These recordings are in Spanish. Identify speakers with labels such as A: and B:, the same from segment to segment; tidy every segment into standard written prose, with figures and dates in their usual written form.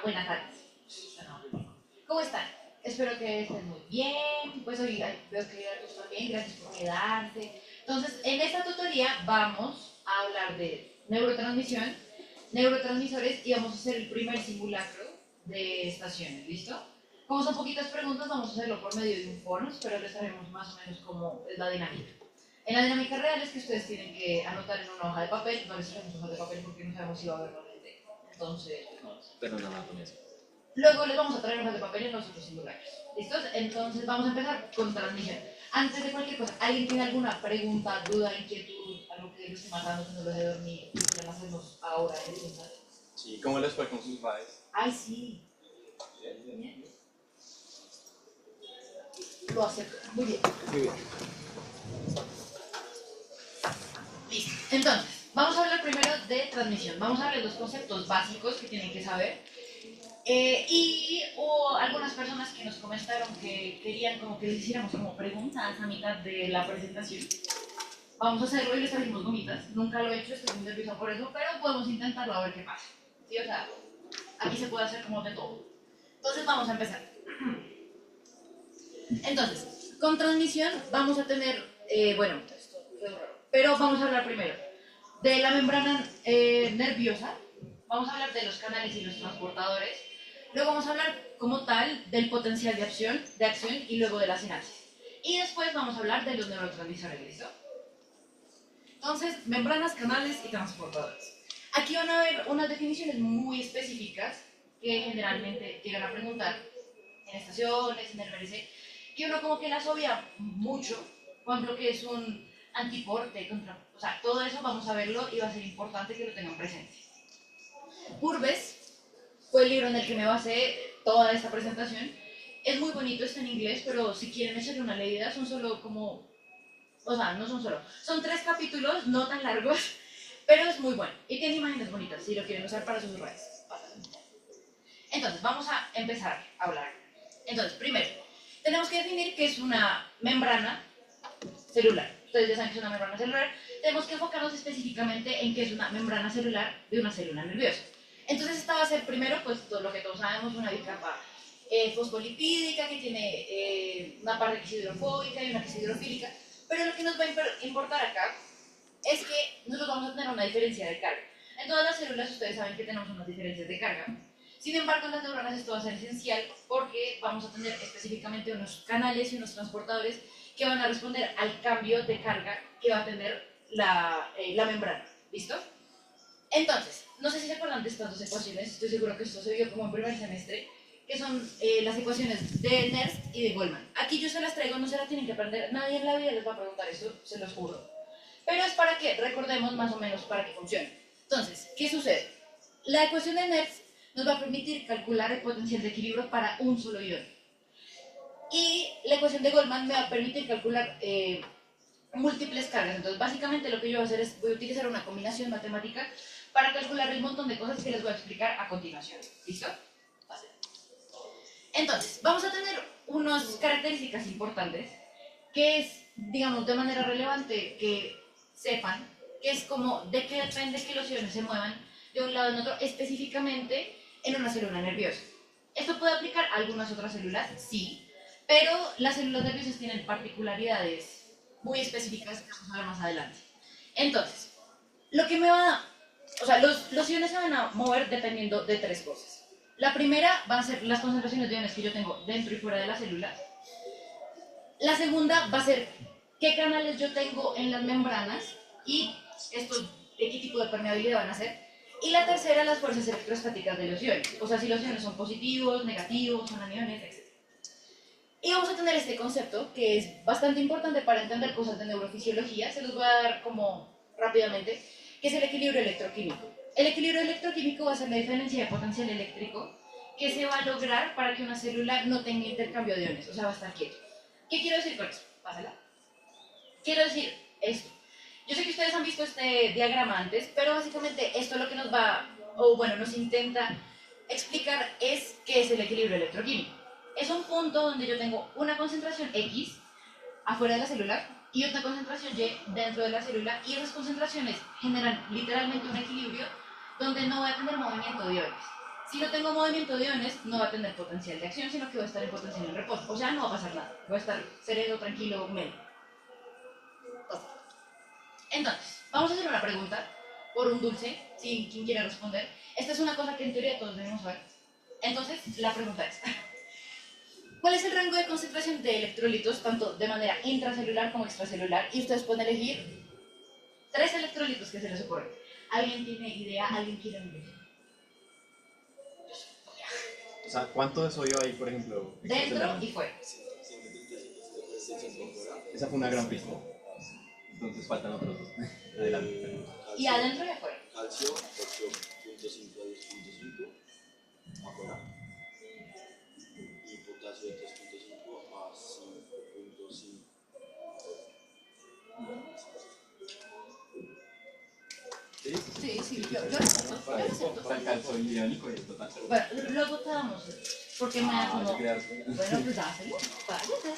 A: buenas tardes. ¿Cómo están? Espero que estén muy bien. Pues hoy veo que están bien, gracias por quedarse. Entonces, en esta tutoría vamos a hablar de neurotransmisión, neurotransmisores y vamos a hacer el primer simulacro de estaciones, ¿listo? Como son poquitas preguntas, vamos a hacerlo por medio de un foro, pero les sabemos más o menos cómo es la dinámica. En la dinámica real es que ustedes tienen que anotar en una hoja de papel, no les traemos hoja de papel porque no sabemos si va a haber gente. Entonces, no.
B: Pero nada con eso.
A: Luego les vamos a traer hojas de papel en los otros simulacros. ¿Listos? Entonces vamos a empezar con transmisión. Antes de cualquier cosa, ¿alguien tiene alguna pregunta, duda, inquietud, algo que les esté matando, que no los deje dormir? Ya lo hacemos ahora en este instante.
C: Sí, ¿cómo les fue con sus RAEs?
A: Ay, sí. Bien. Lo acepto. Muy bien.
C: Muy bien.
A: Listo. Entonces, vamos a hablar primero de transmisión. Vamos a ver los conceptos básicos que tienen que saber. Y hubo algunas personas que nos comentaron que querían como que les hiciéramos como preguntas a mitad de la presentación. Vamos a hacerlo y les salimos bonitas. Nunca lo he hecho, estoy muy nerviosa por eso, pero podemos intentarlo a ver qué pasa. ¿Sí? O sea, aquí se puede hacer como de todo. Entonces vamos a empezar. Entonces, con transmisión vamos a tener, bueno, esto fue raro, pero vamos a hablar primero de la membrana nerviosa, vamos a hablar de los canales y los transportadores, luego vamos a hablar como tal del potencial de acción y luego de la sinapsis. Y después vamos a hablar de los neurotransmisores, ¿listo? Entonces, membranas, canales y transportadores. Aquí van a haber unas definiciones muy específicas que generalmente llegan a preguntar en estaciones, en el BRC, que uno como que las obvia mucho, por ejemplo, que es un antiporte, o sea, todo eso vamos a verlo y va a ser importante que lo tengan presente. Urbes fue el libro en el que me basé toda esta presentación. Es muy bonito, está en inglés, pero si quieren echarle una leída, son solo como, o sea, no son solo, son 3 capítulos, no tan largos, pero es muy bueno y tiene imágenes bonitas si lo quieren usar para sus redes. Entonces, vamos a empezar a hablar. Entonces, primero, tenemos que definir qué es una membrana celular. Ustedes ya saben que es una membrana celular. Tenemos que enfocarnos específicamente en qué es una membrana celular de una célula nerviosa. Entonces, esta va a ser primero, pues, todo lo que todos sabemos, una bicapa fosfolipídica que tiene una parte que es hidrofóbica y una que es hidrofílica. Pero lo que nos va a importar acá es que nosotros vamos a tener una diferencia de carga. En todas las células ustedes saben que tenemos unas diferencias de carga. Sin embargo, en las neuronas esto va a ser esencial porque vamos a tener específicamente unos canales y unos transportadores que van a responder al cambio de carga que va a tener la membrana. ¿Listo? Entonces, no sé si se acuerdan de estas dos ecuaciones, estoy seguro que esto se vio como en primer semestre, que son las ecuaciones de Nernst y de Goldman. Aquí yo se las traigo, no se las tienen que aprender, nadie en la vida les va a preguntar eso, se los juro. Pero es para que recordemos más o menos para que funcione. Entonces, ¿qué sucede? La ecuación de Nernst nos va a permitir calcular el potencial de equilibrio para un solo ion. Y la ecuación de Goldman me va a permitir calcular múltiples cargas. Entonces, básicamente lo que yo voy a hacer es, voy a utilizar una combinación matemática para calcular el montón de cosas que les voy a explicar a continuación. ¿Listo? Fácil. Entonces, vamos a tener unas características importantes que es, digamos, de manera relevante que sepan que es como de qué depende que los iones se muevan de un lado en otro, específicamente en una célula nerviosa. ¿Esto puede aplicar a algunas otras células? Sí, pero las células nerviosas tienen particularidades muy específicas que vamos a ver más adelante. Entonces, lo que me va a... O sea, los iones se van a mover dependiendo de 3 cosas. La primera van a ser las concentraciones de iones que yo tengo dentro y fuera de la célula. La segunda va a ser qué canales yo tengo en las membranas y esto, de qué tipo de permeabilidad van a ser. Y la tercera, las fuerzas electrostáticas de los iones. O sea, si los iones son positivos, negativos, son aniones, etc. Y vamos a tener este concepto que es bastante importante para entender cosas de neurofisiología. Se los voy a dar como rápidamente, que es el equilibrio electroquímico. El equilibrio electroquímico va a ser la diferencia de potencial eléctrico que se va a lograr para que una célula no tenga intercambio de iones, o sea, va a estar quieto. ¿Qué quiero decir con eso? Pásala. Quiero decir esto. Yo sé que ustedes han visto este diagrama antes, pero básicamente esto lo que nos va, o bueno, nos intenta explicar es qué es el equilibrio electroquímico. Es un punto donde yo tengo una concentración X afuera de la célula y otra concentración Y dentro de la célula, y esas concentraciones generan literalmente un equilibrio donde no voy a tener movimiento de iones. Si no tengo movimiento de iones, no va a tener potencial de acción, sino que va a estar en potencial en reposo. O sea, no va a pasar nada. Va a estar sereno, tranquilo, melo. Entonces, vamos a hacer una pregunta por un dulce, si quien quiera responder. Esta es una cosa que en teoría todos debemos saber. Entonces, la pregunta es, ¿cuál es el rango de concentración de electrolitos, tanto de manera intracelular como extracelular? Y ustedes pueden elegir 3 electrolitos que se les ocurren. ¿Alguien tiene idea? ¿Alguien quiere un dulce?
C: O sea, ¿cuánto de sodio hay, por ejemplo?
A: Dentro y fuera.
C: Esa fue una gran pista. Entonces faltan otros dos. Adelante.
A: Y adentro y afuera.
B: Calcio 8.5 a 10.5 afuera. Y potasio 3.5 a 5.5.
A: Sí, yo lo acepto.
C: Para el calcio iónico y el total.
A: Bueno, lo votábamos, porque me da como,
C: quería...
A: bueno, pues dáselo, váyate.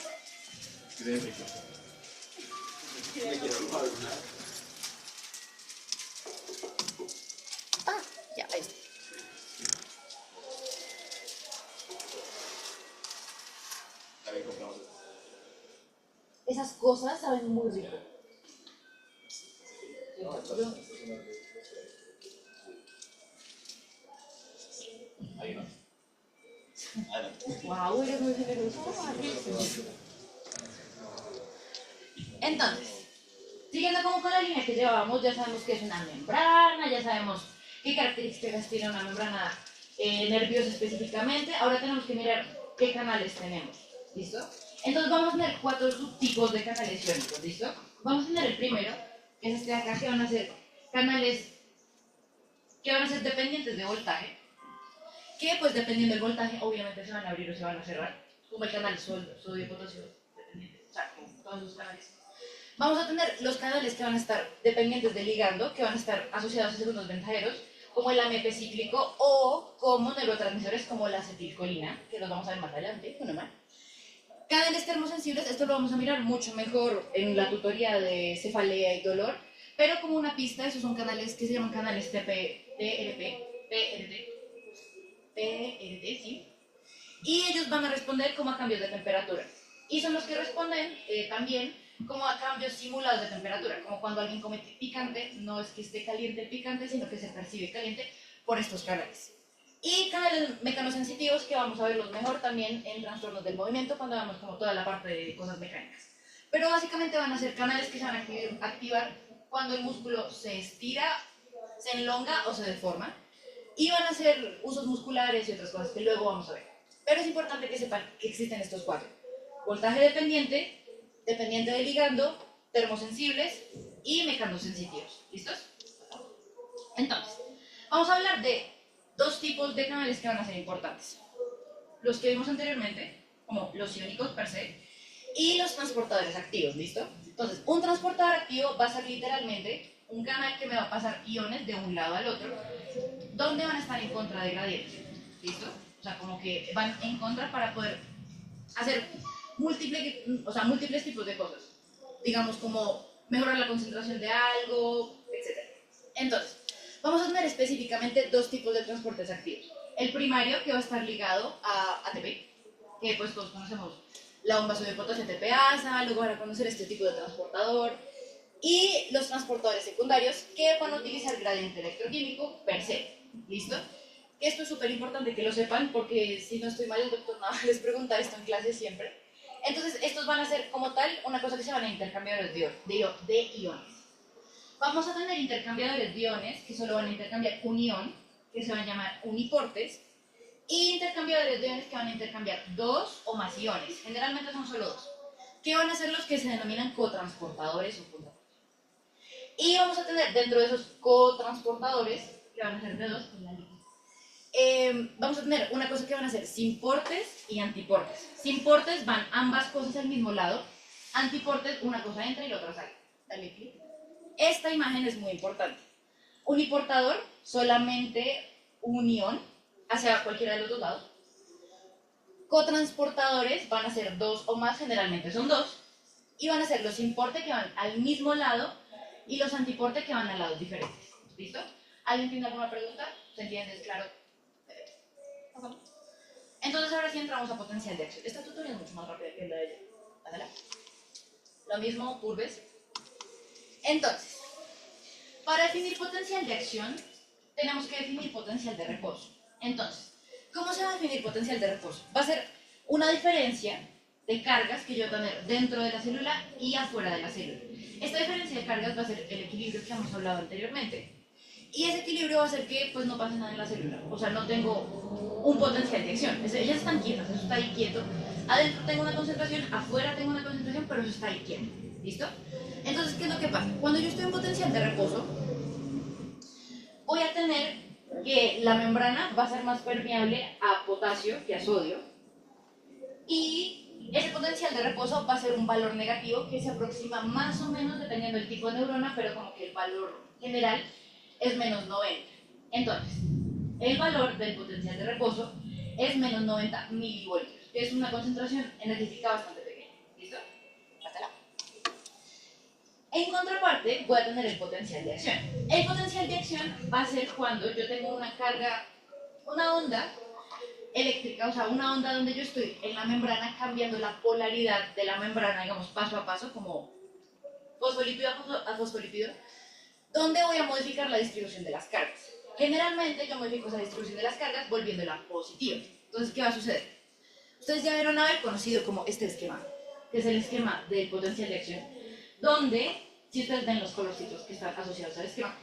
C: Qué rico.
B: Me quiero robar una.
A: Ya, ahí está.
B: También compramos esto.
A: Esas cosas saben muy rico.
C: Ahí no. Adelante.
A: Wow, eres muy generoso. Entonces, siguiendo como con la línea que llevábamos, ya sabemos que es una membrana, ya sabemos qué características tiene una membrana nerviosa específicamente. Ahora tenemos que mirar qué canales tenemos, ¿listo? Entonces vamos a tener 4 subtipos de canales iónicos, ¿listo? Vamos a tener el primero, que es este de acá, que van a ser canales que van a ser dependientes de voltaje, que pues dependiendo del voltaje obviamente se van a abrir o se van a cerrar, como el canal sodio-potasio dependiente, o sea, como todos los canales. Vamos a tener los canales que van a estar dependientes del ligando, que van a estar asociados a segundos ventajero, como el AMP cíclico o como neurotransmisores como la acetilcolina, que los vamos a ver más adelante, uno más. Canales termosensibles, esto lo vamos a mirar mucho mejor en la tutoría de cefalea y dolor, pero como una pista, esos son canales que se llaman canales TP, TRP, PRT, sí, y ellos van a responder como a cambios de temperatura. Y son los que responden también como a cambios simulados de temperatura, como cuando alguien come picante, no es que esté caliente el picante, sino que se percibe caliente por estos canales. Y canales mecanosensitivos que vamos a verlos mejor también en trastornos del movimiento cuando veamos como toda la parte de cosas mecánicas. Pero básicamente van a ser canales que se van a activar cuando el músculo se estira, se enlonga o se deforma. Y van a ser usos musculares y otras cosas que luego vamos a ver. Pero es importante que sepan que existen estos 4. Voltaje dependiente, dependiente del ligando, termosensibles y mecanosensitivos. ¿Listos? Entonces, vamos a hablar de 2 tipos de canales que van a ser importantes. Los que vimos anteriormente, como los iónicos per se, y los transportadores activos, ¿listo? Entonces, un transportador activo va a ser literalmente un canal que me va a pasar iones de un lado al otro, donde van a estar en contra de gradiente, ¿listo? O sea, como que van en contra para poder hacer múltiples tipos de cosas. Digamos, como mejorar la concentración de algo, etc. Entonces, vamos a tener específicamente 2 tipos de transportes activos. El primario, que va a estar ligado a ATP, que pues todos conocemos la bomba sodio-potasio ATP-ASA, luego van a conocer este tipo de transportador, y los transportadores secundarios, que van a utilizar gradiente electroquímico per se. ¿Listo? Esto es súper importante que lo sepan, porque si no estoy mal, el doctor nada les pregunta esto en clase siempre. Entonces, estos van a ser como tal una cosa que se llaman intercambiadores de iones. Vamos a tener intercambiadores de iones que solo van a intercambiar un ion, que se van a llamar uniportes, y intercambiadores de iones que van a intercambiar 2 o más iones. Generalmente son solo 2, que van a ser los que se denominan cotransportadores o puntos. Y vamos a tener dentro de esos cotransportadores, que van a ser de 2, vamos a tener una cosa que van a ser simportes y antiportes. Simportes van ambas cosas al mismo lado, antiportes una cosa entra y la otra sale. Dale clic. Esta imagen es muy importante. Uniportador, solamente un ion hacia cualquiera de los 2 lados. Cotransportadores van a ser 2 o más, generalmente son 2, y van a ser los importe que van al mismo lado y los antiporte que van a lados diferentes. ¿Listo? ¿Alguien tiene alguna pregunta? ¿Se entiende? ¿Es claro? Entonces ahora sí entramos a potencial de acción. Esta tutorial es mucho más rápida que la de ella. Pásala. Lo mismo, curves. Entonces, para definir potencial de acción, tenemos que definir potencial de reposo. Entonces, ¿cómo se va a definir potencial de reposo? Va a ser una diferencia de cargas que yo voy a tener dentro de la célula y afuera de la célula. Esta diferencia de cargas va a ser el equilibrio que hemos hablado anteriormente. Y ese equilibrio va a hacer que pues, no pase nada en la célula. O sea, no tengo un potencial de acción. Ellas están quietas, eso está ahí quieto. Adentro tengo una concentración, afuera tengo una concentración, pero eso está ahí quieto. ¿Listo? Entonces, ¿qué es lo que pasa? Cuando yo estoy en potencial de reposo, voy a tener que la membrana va a ser más permeable a potasio que a sodio. Y ese potencial de reposo va a ser un valor negativo que se aproxima más o menos dependiendo del tipo de neurona, pero como que el valor general es menos 90. Entonces, el valor del potencial de reposo es menos 90 milivoltios, que es una concentración energética bastante pequeña. ¿Listo? Pásala. En contraparte, voy a tener el potencial de acción. El potencial de acción va a ser cuando yo tengo una carga, una onda eléctrica, o sea, una onda donde yo estoy en la membrana cambiando la polaridad de la membrana, digamos, paso a paso, como fosfolípido a fosfolípido, donde voy a modificar la distribución de las cargas. Generalmente yo modifico esa distribución de las cargas volviéndola positiva. Entonces, ¿qué va a suceder? Ustedes ya vieron haber conocido como este esquema, que es el esquema del potencial de acción, donde, si ustedes ven los colorcitos que están asociados al esquema,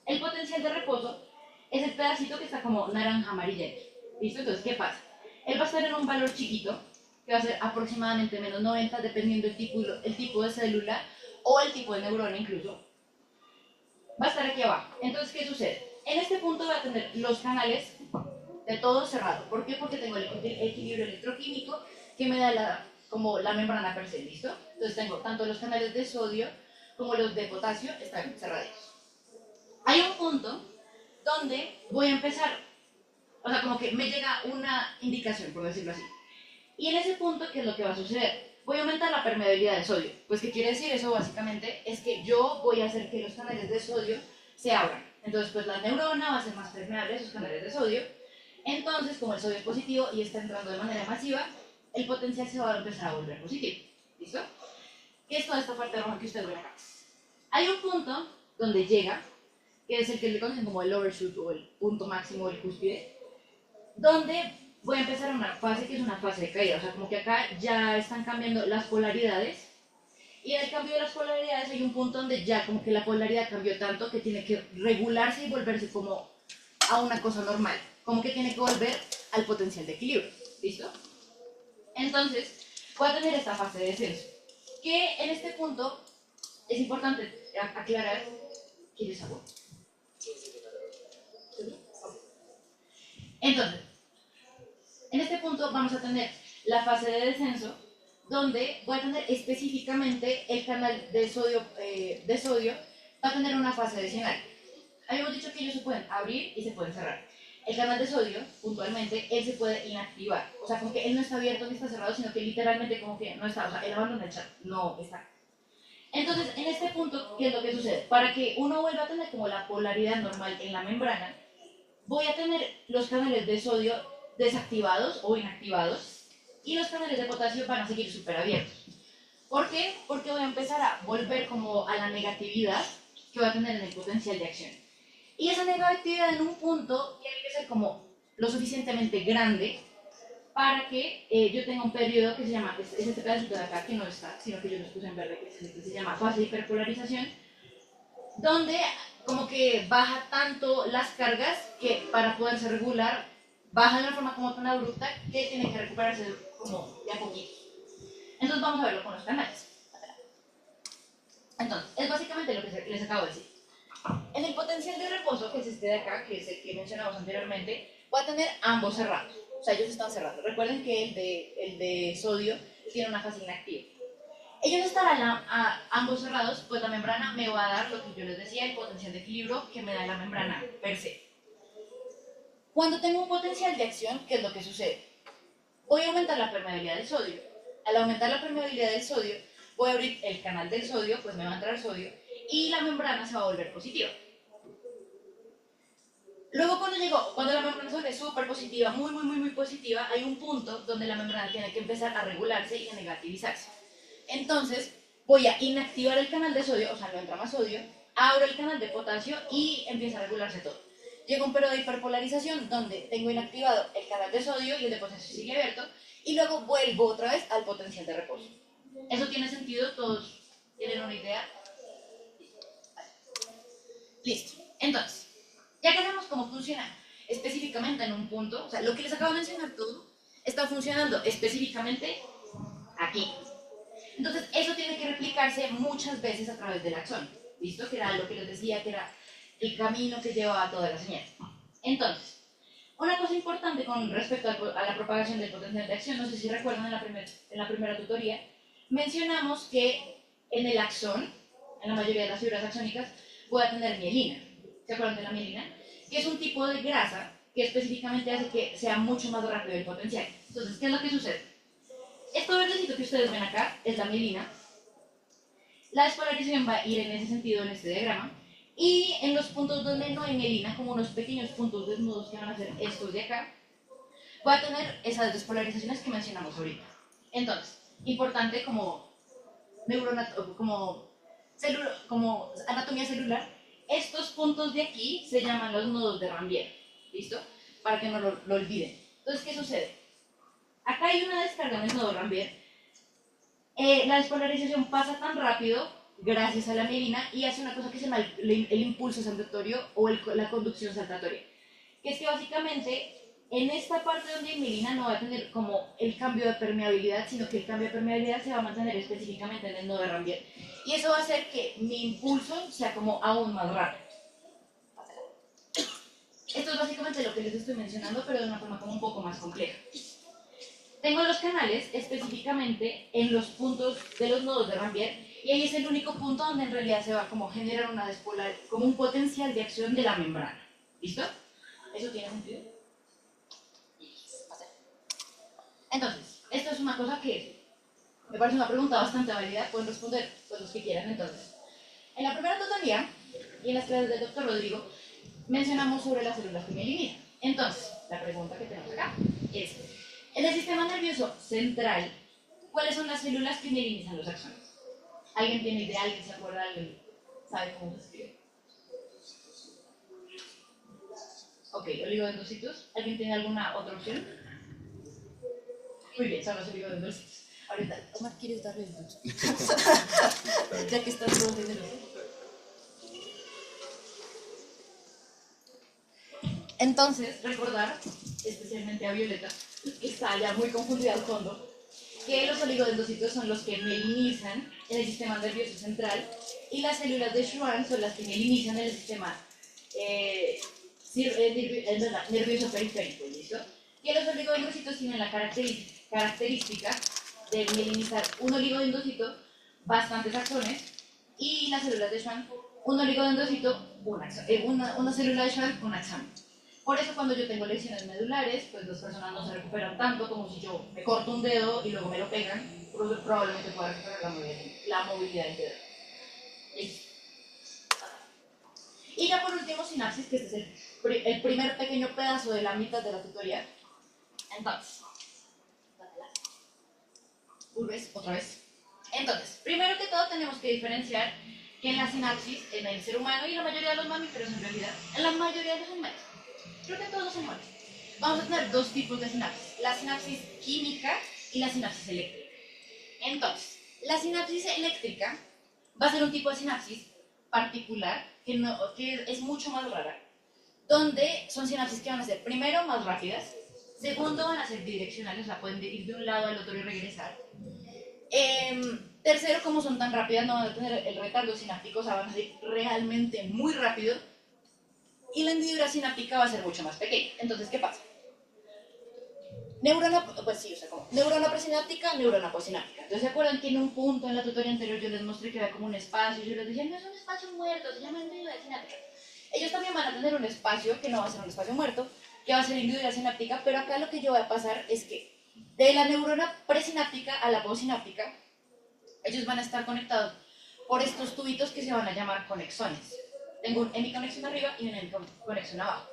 A: el potencial de reposo es el pedacito que está como naranja amarillento. ¿Listo? Entonces, ¿qué pasa? Él va a estar en un valor chiquito, que va a ser aproximadamente menos 90, dependiendo el tipo de célula o el tipo de neurona incluso. Va a estar aquí abajo. Entonces, ¿qué sucede? En este punto voy a tener los canales de todo cerrado. ¿Por qué? Porque tengo el equilibrio electroquímico que me da como la membrana per se, ¿listo? Entonces tengo tanto los canales de sodio como los de potasio están cerraditos. Hay un punto donde voy a empezar, o sea, como que me llega una indicación, por decirlo así. Y en ese punto, ¿qué es lo que va a suceder? Voy a aumentar la permeabilidad de sodio. Pues, ¿qué quiere decir eso? Básicamente es que yo voy a hacer que los canales de sodio se abran. Entonces, pues la neurona va a ser más permeable a esos canales de sodio. Entonces, como el sodio es positivo y está entrando de manera masiva, el potencial se va a empezar a volver positivo. ¿Listo? ¿Qué es toda esta parte roja que ustedes ven acá? Hay un punto donde llega, que es el que le conocen como el overshoot o el punto máximo o el cúspide, donde voy a empezar una fase que es una fase de caída. O sea, como que acá ya están cambiando las polaridades. Y en el cambio de las polaridades hay un punto donde ya como que la polaridad cambió tanto que tiene que regularse y volverse como a una cosa normal. Como que tiene que volver al potencial de equilibrio. ¿Listo? Entonces, voy a tener esta fase de descenso. Que en este punto es importante aclarar. ¿Quieres algo? Entonces, en este punto vamos a tener la fase de descenso, donde voy a tener específicamente el canal de sodio, va a tener una fase decimal. Habíamos dicho que ellos se pueden abrir y se pueden cerrar. El canal de sodio, puntualmente, él se puede inactivar. O sea, como que él no está abierto ni está cerrado, sino que literalmente como que no está, o sea, él abandona el chat, no está. Entonces, en este punto, ¿qué es lo que sucede? Para que uno vuelva a tener como la polaridad normal en la membrana, voy a tener los canales de sodio desactivados o inactivados y los canales de potasio van a seguir súper abiertos. ¿Por qué? Porque voy a empezar a volver como a la negatividad que voy a tener en el potencial de acción. Y esa negatividad en un punto tiene que ser como lo suficientemente grande para que yo tenga un periodo que se llama, es este pedacito de acá que no está, sino que yo los puse en verde, que se llama fase de hiperpolarización, donde como que baja tanto las cargas que para poderse regular baja de una forma como tan abrupta que tiene que recuperarse como de a poquito. Entonces vamos a verlo con los canales. Entonces, es básicamente lo que les acabo de decir. En el potencial de reposo, que es este de acá, que es el que mencionamos anteriormente, voy a tener ambos cerrados. O sea, ellos están cerrados. Recuerden que el de sodio tiene una fase inactiva. Ellos estarán ambos cerrados, pues la membrana me va a dar lo que yo les decía, el potencial de equilibrio que me da la membrana per se. Cuando tengo un potencial de acción, ¿qué es lo que sucede? Voy a aumentar la permeabilidad del sodio. Al aumentar la permeabilidad del sodio, voy a abrir el canal del sodio, pues me va a entrar sodio, y la membrana se va a volver positiva. Luego cuando la membrana se vuelve súper positiva, muy positiva, hay un punto donde la membrana tiene que empezar a regularse y a negativizarse. Entonces voy a inactivar el canal de sodio, o sea, no entra más sodio, abro el canal de potasio y empieza a regularse todo. Llega un periodo de hiperpolarización donde tengo inactivado el canal de sodio y el de potasio sigue abierto, y luego vuelvo otra vez al potencial de reposo. ¿Eso tiene sentido? ¿Todos tienen una idea? Listo. Entonces, ya que sabemos cómo funciona específicamente en un punto, o sea, lo que les acabo de mencionar todo, está funcionando específicamente aquí. Entonces, eso tiene que replicarse muchas veces a través del axón. ¿Listo? Que era lo que les decía, que era el camino que lleva a toda la señal. Entonces, una cosa importante con respecto a la propagación del potencial de acción, no sé si recuerdan en la primera tutoría, mencionamos que en el axón, en la mayoría de las fibras axónicas, voy a tener mielina. ¿Se acuerdan de la mielina? Que es un tipo de grasa que específicamente hace que sea mucho más rápido el potencial. Entonces, ¿qué es lo que sucede? Esto verdecito que ustedes ven acá es la mielina. La despolarización va a ir en ese sentido en este diagrama. Y en los puntos donde no hay mielina, como unos pequeños puntos desnudos que van a ser estos de acá, voy a tener esas despolarizaciones que mencionamos ahorita. Entonces, importante como como anatomía celular, estos puntos de aquí se llaman los nodos de Rambier. ¿Listo? Para que no lo olviden. Entonces, ¿qué sucede? Acá hay una descarga en el nodo Rambier. La despolarización pasa tan rápido gracias a la mielina y hace una cosa que se llama el impulso saltatorio o la conducción saltatoria, que es que básicamente en esta parte donde hay mielina no va a tener como el cambio de permeabilidad, sino que el cambio de permeabilidad se va a mantener específicamente en el nodo de Rambier, y eso va a hacer que mi impulso sea como aún más rápido. Esto es básicamente lo que les estoy mencionando, pero de una forma como un poco más compleja. Tengo los canales específicamente en los puntos de los nodos de Rambier, y ahí es el único punto donde en realidad se va a como generar una como un potencial de acción de la membrana. ¿Listo? ¿Eso tiene sentido? Entonces, esto es una cosa que me parece una pregunta bastante válida, pueden responder pues, los que quieran. Entonces, en la primera tutoría y en las clases del doctor Rodrigo mencionamos sobre las células que mielinizan. Entonces, la pregunta que tenemos acá es, en el sistema nervioso central, ¿cuáles son las células que mielinizan los axones? ¿Alguien tiene idea? ¿Alguien se acuerda? ¿Alguien sabe cómo se escribe? Ok, oligodendrocitos. ¿Alguien tiene alguna otra opción? Muy bien, son los oligodendrocitos. Ahorita, Omar, ¿quieres darle el punto? Ya que estás todo generoso. Entonces, recordar, especialmente a Violeta, que está ya muy confundida al fondo, que los oligodendrocitos son los que mielinizan en el sistema nervioso central y las células de Schwann son las que mielinizan en el sistema nervioso periférico, ¿listo? Y los oligodendrocitos tienen la característica de mielinizar un oligodendrocito, bastantes axones, y las células de Schwann, un oligodendrocito, una célula de Schwann, un axón. Por eso cuando yo tengo lesiones medulares, pues las personas no se recuperan tanto como si yo me corto un dedo y luego me lo pegan, probablemente pueda recuperar la movilidad del dedo. ¿Listo? Y ya por último, sinapsis, que este es el primer pequeño pedazo de la mitad de la tutoría. Entonces, vuelves otra vez. Entonces, primero que todo tenemos que diferenciar que en la sinapsis, en el ser humano y en la mayoría de los mamíferos en realidad, en la mayoría de los animales, creo que en todos los animales, vamos a tener dos tipos de sinapsis, la sinapsis química y la sinapsis eléctrica. Entonces, la sinapsis eléctrica va a ser un tipo de sinapsis particular que es mucho más rara, donde son sinapsis que van a ser, primero, más rápidas, segundo, van a ser bidireccionales, o sea, pueden ir de un lado al otro y regresar. Tercero, como son tan rápidas, no van a tener el retardo sináptico, o sea, van a ser realmente muy rápido, y la hendidura sináptica va a ser mucho más pequeña. Entonces, ¿qué pasa? Neurona, pues sí, o sea, como neurona presináptica, neurona postsináptica. Entonces, ¿se acuerdan que en un punto en la tutoría anterior yo les mostré que había como un espacio y yo les decía, no es un espacio muerto, se llama hendidura sináptica? Ellos también van a tener un espacio que no va a ser un espacio muerto, que va a ser hendidura sináptica, pero acá lo que yo voy a pasar es que de la neurona presináptica a la postsináptica, ellos van a estar conectados por estos tubitos que se van a llamar conexones. Tengo un hemiconexión arriba y una hemiconexión abajo.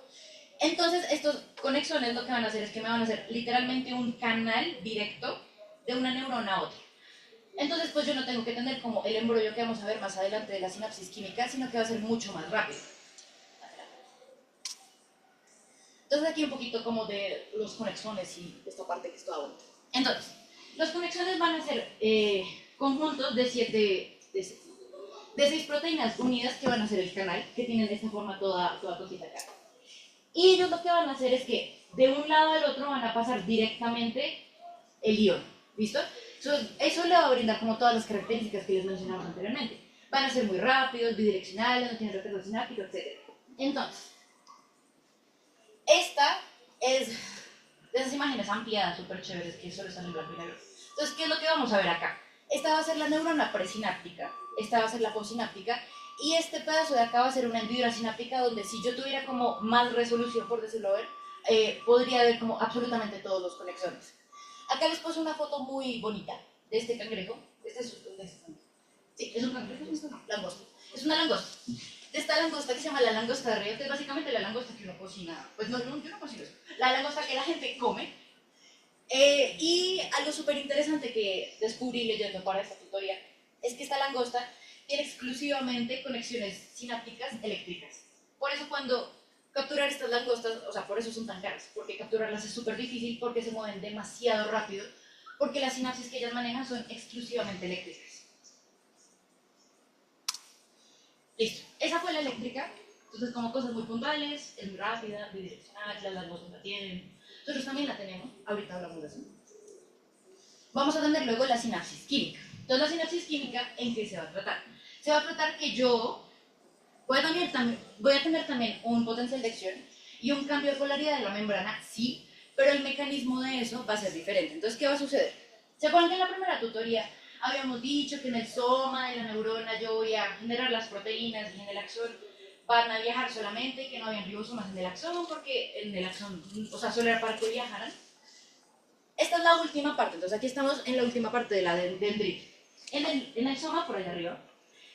A: Entonces, estos conexones lo que van a hacer es que me van a hacer literalmente un canal directo de una neurona a otra. Entonces, pues yo no tengo que tener como el embrollo que vamos a ver más adelante de la sinapsis química, sino que va a ser mucho más rápido. Entonces, aquí un poquito como de los conexones y esta parte que es toda bonita. Entonces, los conexones van a ser conjuntos de 6 proteínas unidas que van a ser el canal, que tienen esta forma toda cosita acá. Y ellos lo que van a hacer es que de un lado al otro van a pasar directamente el ion, ¿listo? Eso le va a brindar como todas las características que les mencionamos anteriormente. Van a ser muy rápidos, bidireccionales, no tienen retardo sináptico, etc. Entonces, esta es de esas imágenes ampliadas, súper chéveres, que solo están en blanco y negro. Entonces, ¿qué es lo que vamos a ver acá? Esta va a ser la neurona presináptica, esta va a ser la postsináptica, y este pedazo de acá va a ser una hendidura sináptica donde si yo tuviera como más resolución, por decirlo a ver, podría ver como absolutamente todos los conexones. Acá les puse una foto muy bonita de este cangrejo. Sí, es un cangrejo, es una langosta. Es una langosta. De esta langosta que se llama la langosta de río, que es básicamente la langosta que uno cocina. Pues no, yo no cocino eso. La langosta que la gente come. Y algo súper interesante que descubrí leyendo para esta tutoría es que esta langosta tiene exclusivamente conexiones sinápticas eléctricas. Por eso cuando capturar estas langostas, o sea, por eso son tan caras, porque capturarlas es súper difícil, porque se mueven demasiado rápido, porque las sinapsis que ellas manejan son exclusivamente eléctricas. Listo, esa fue la eléctrica. Entonces, como cosas muy puntuales, es muy rápida, bidireccional, las langostas la tienen. Nosotros también la tenemos, ahorita hablamos de eso. Vamos a tener luego la sinapsis química. Entonces, la sinapsis química, ¿en qué se va a tratar? Se va a tratar que yo voy a tener también un potencial de acción y un cambio de polaridad de la membrana, sí, pero el mecanismo de eso va a ser diferente. Entonces, ¿qué va a suceder? ¿Se acuerdan que en la primera tutoría habíamos dicho que en el soma de la neurona yo voy a generar las proteínas y en el axón van a viajar solamente, que no habían ribosomas en el axón, porque en el axón, o sea, solo era para que viajaran? Esta es la última parte, entonces aquí estamos en la última parte de la dendrita. En el soma, por allá arriba,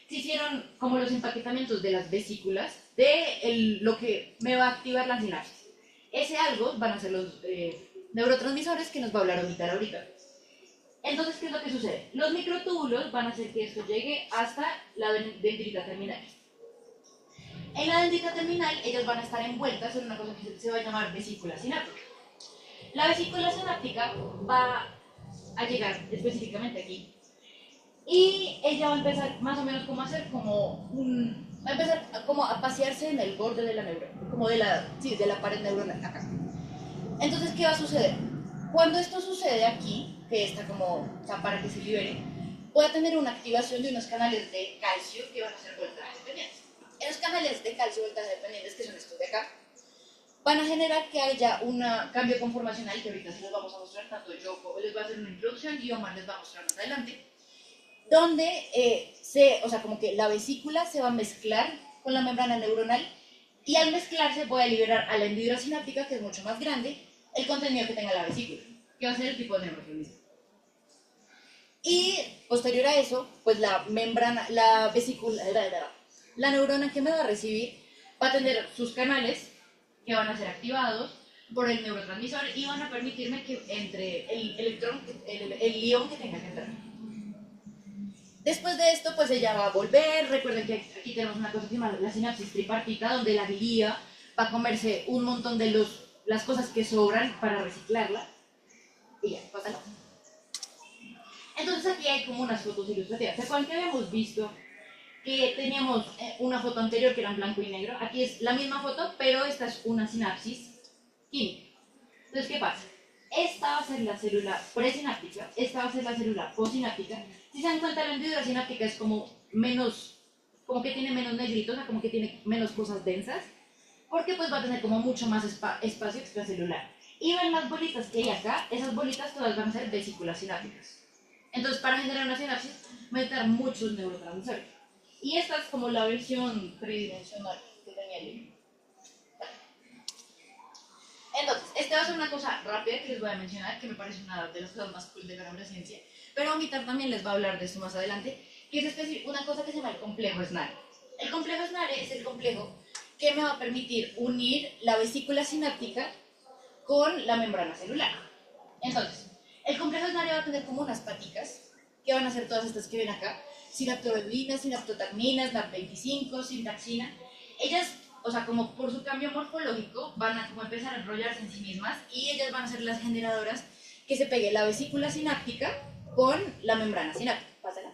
A: se hicieron como los empaquetamientos de las vesículas de lo que me va a activar la sinapsis. Ese algo van a ser los neurotransmisores que nos va a hablar ahorita. Entonces, ¿qué es lo que sucede? Los microtúbulos van a hacer que esto llegue hasta la dendrita terminal. En la dendrita terminal, ellas van a estar envueltas en una cosa que se va a llamar vesícula sináptica. La vesícula sináptica va a llegar específicamente aquí y ella va a empezar más o menos como a hacer va a empezar como a pasearse en el borde de la neurona, como de la pared neuronal acá. Entonces, ¿qué va a suceder? Cuando esto sucede aquí, que está como, o sea, para que se libere, voy a tener una activación de unos canales de calcio que van a ser voltaje dependientes. En los canales de calcio voltaje dependientes, que son estos de acá, van a generar que haya un cambio conformacional que ahorita se los vamos a mostrar, tanto yo les voy a hacer una introducción y Omar les va a mostrar más adelante, donde o sea, como que la vesícula se va a mezclar con la membrana neuronal y al mezclarse voy a liberar a la hendidura sináptica, que es mucho más grande, el contenido que tenga la vesícula, que va a ser el tipo de neurotransmisor. Y posterior a eso, pues la membrana, la vesícula, la neurona que me va a recibir va a tener sus canales que van a ser activados por el neurotransmisor y van a permitirme que entre el electrón, el ion que tenga que entrar. Después de esto, pues ella va a volver. Recuerden que aquí tenemos una cosa que se llama la sinapsis tripartita, donde la glía va a comerse un montón de las cosas que sobran para reciclarla. Y ya, pásalo. Entonces aquí hay como unas fotos ilustrativas. ¿Se acuerdan que habíamos visto que teníamos una foto anterior que era en blanco y negro? Aquí es la misma foto, pero esta es una sinapsis química. Entonces, ¿qué pasa? Esta va a ser la célula presináptica, esta va a ser la célula postsináptica. Si se dan cuenta, la hendidura sináptica es como que tiene menos negritos, o sea, como que tiene menos cosas densas, porque pues va a tener como mucho más espacio extracelular. Y ven las bolitas que hay acá, esas bolitas todas van a ser vesículas sinápticas. Entonces, para generar una sinapsis, va a necesitar muchos neurotransmisores. Y esta es como la versión tridimensional que tenía el libro. Entonces, esta va a ser una cosa rápida que les voy a mencionar, que me parece una de las cosas más cool de la neurociencia, pero Omitar también les va a hablar de esto más adelante, que es una cosa que se llama el complejo SNARE. El complejo SNARE es el complejo que me va a permitir unir la vesícula sináptica con la membrana celular. Entonces, el complejo SNARE va a tener como unas paticas, que van a ser todas estas que ven acá, sinaptobebina, sinaptotagmina, SNAP25, sintaxina. Ellas, o sea, como por su cambio morfológico, van a como empezar a enrollarse en sí mismas y ellas van a ser las generadoras que se pegue la vesícula sináptica con la membrana sináptica. Pásala.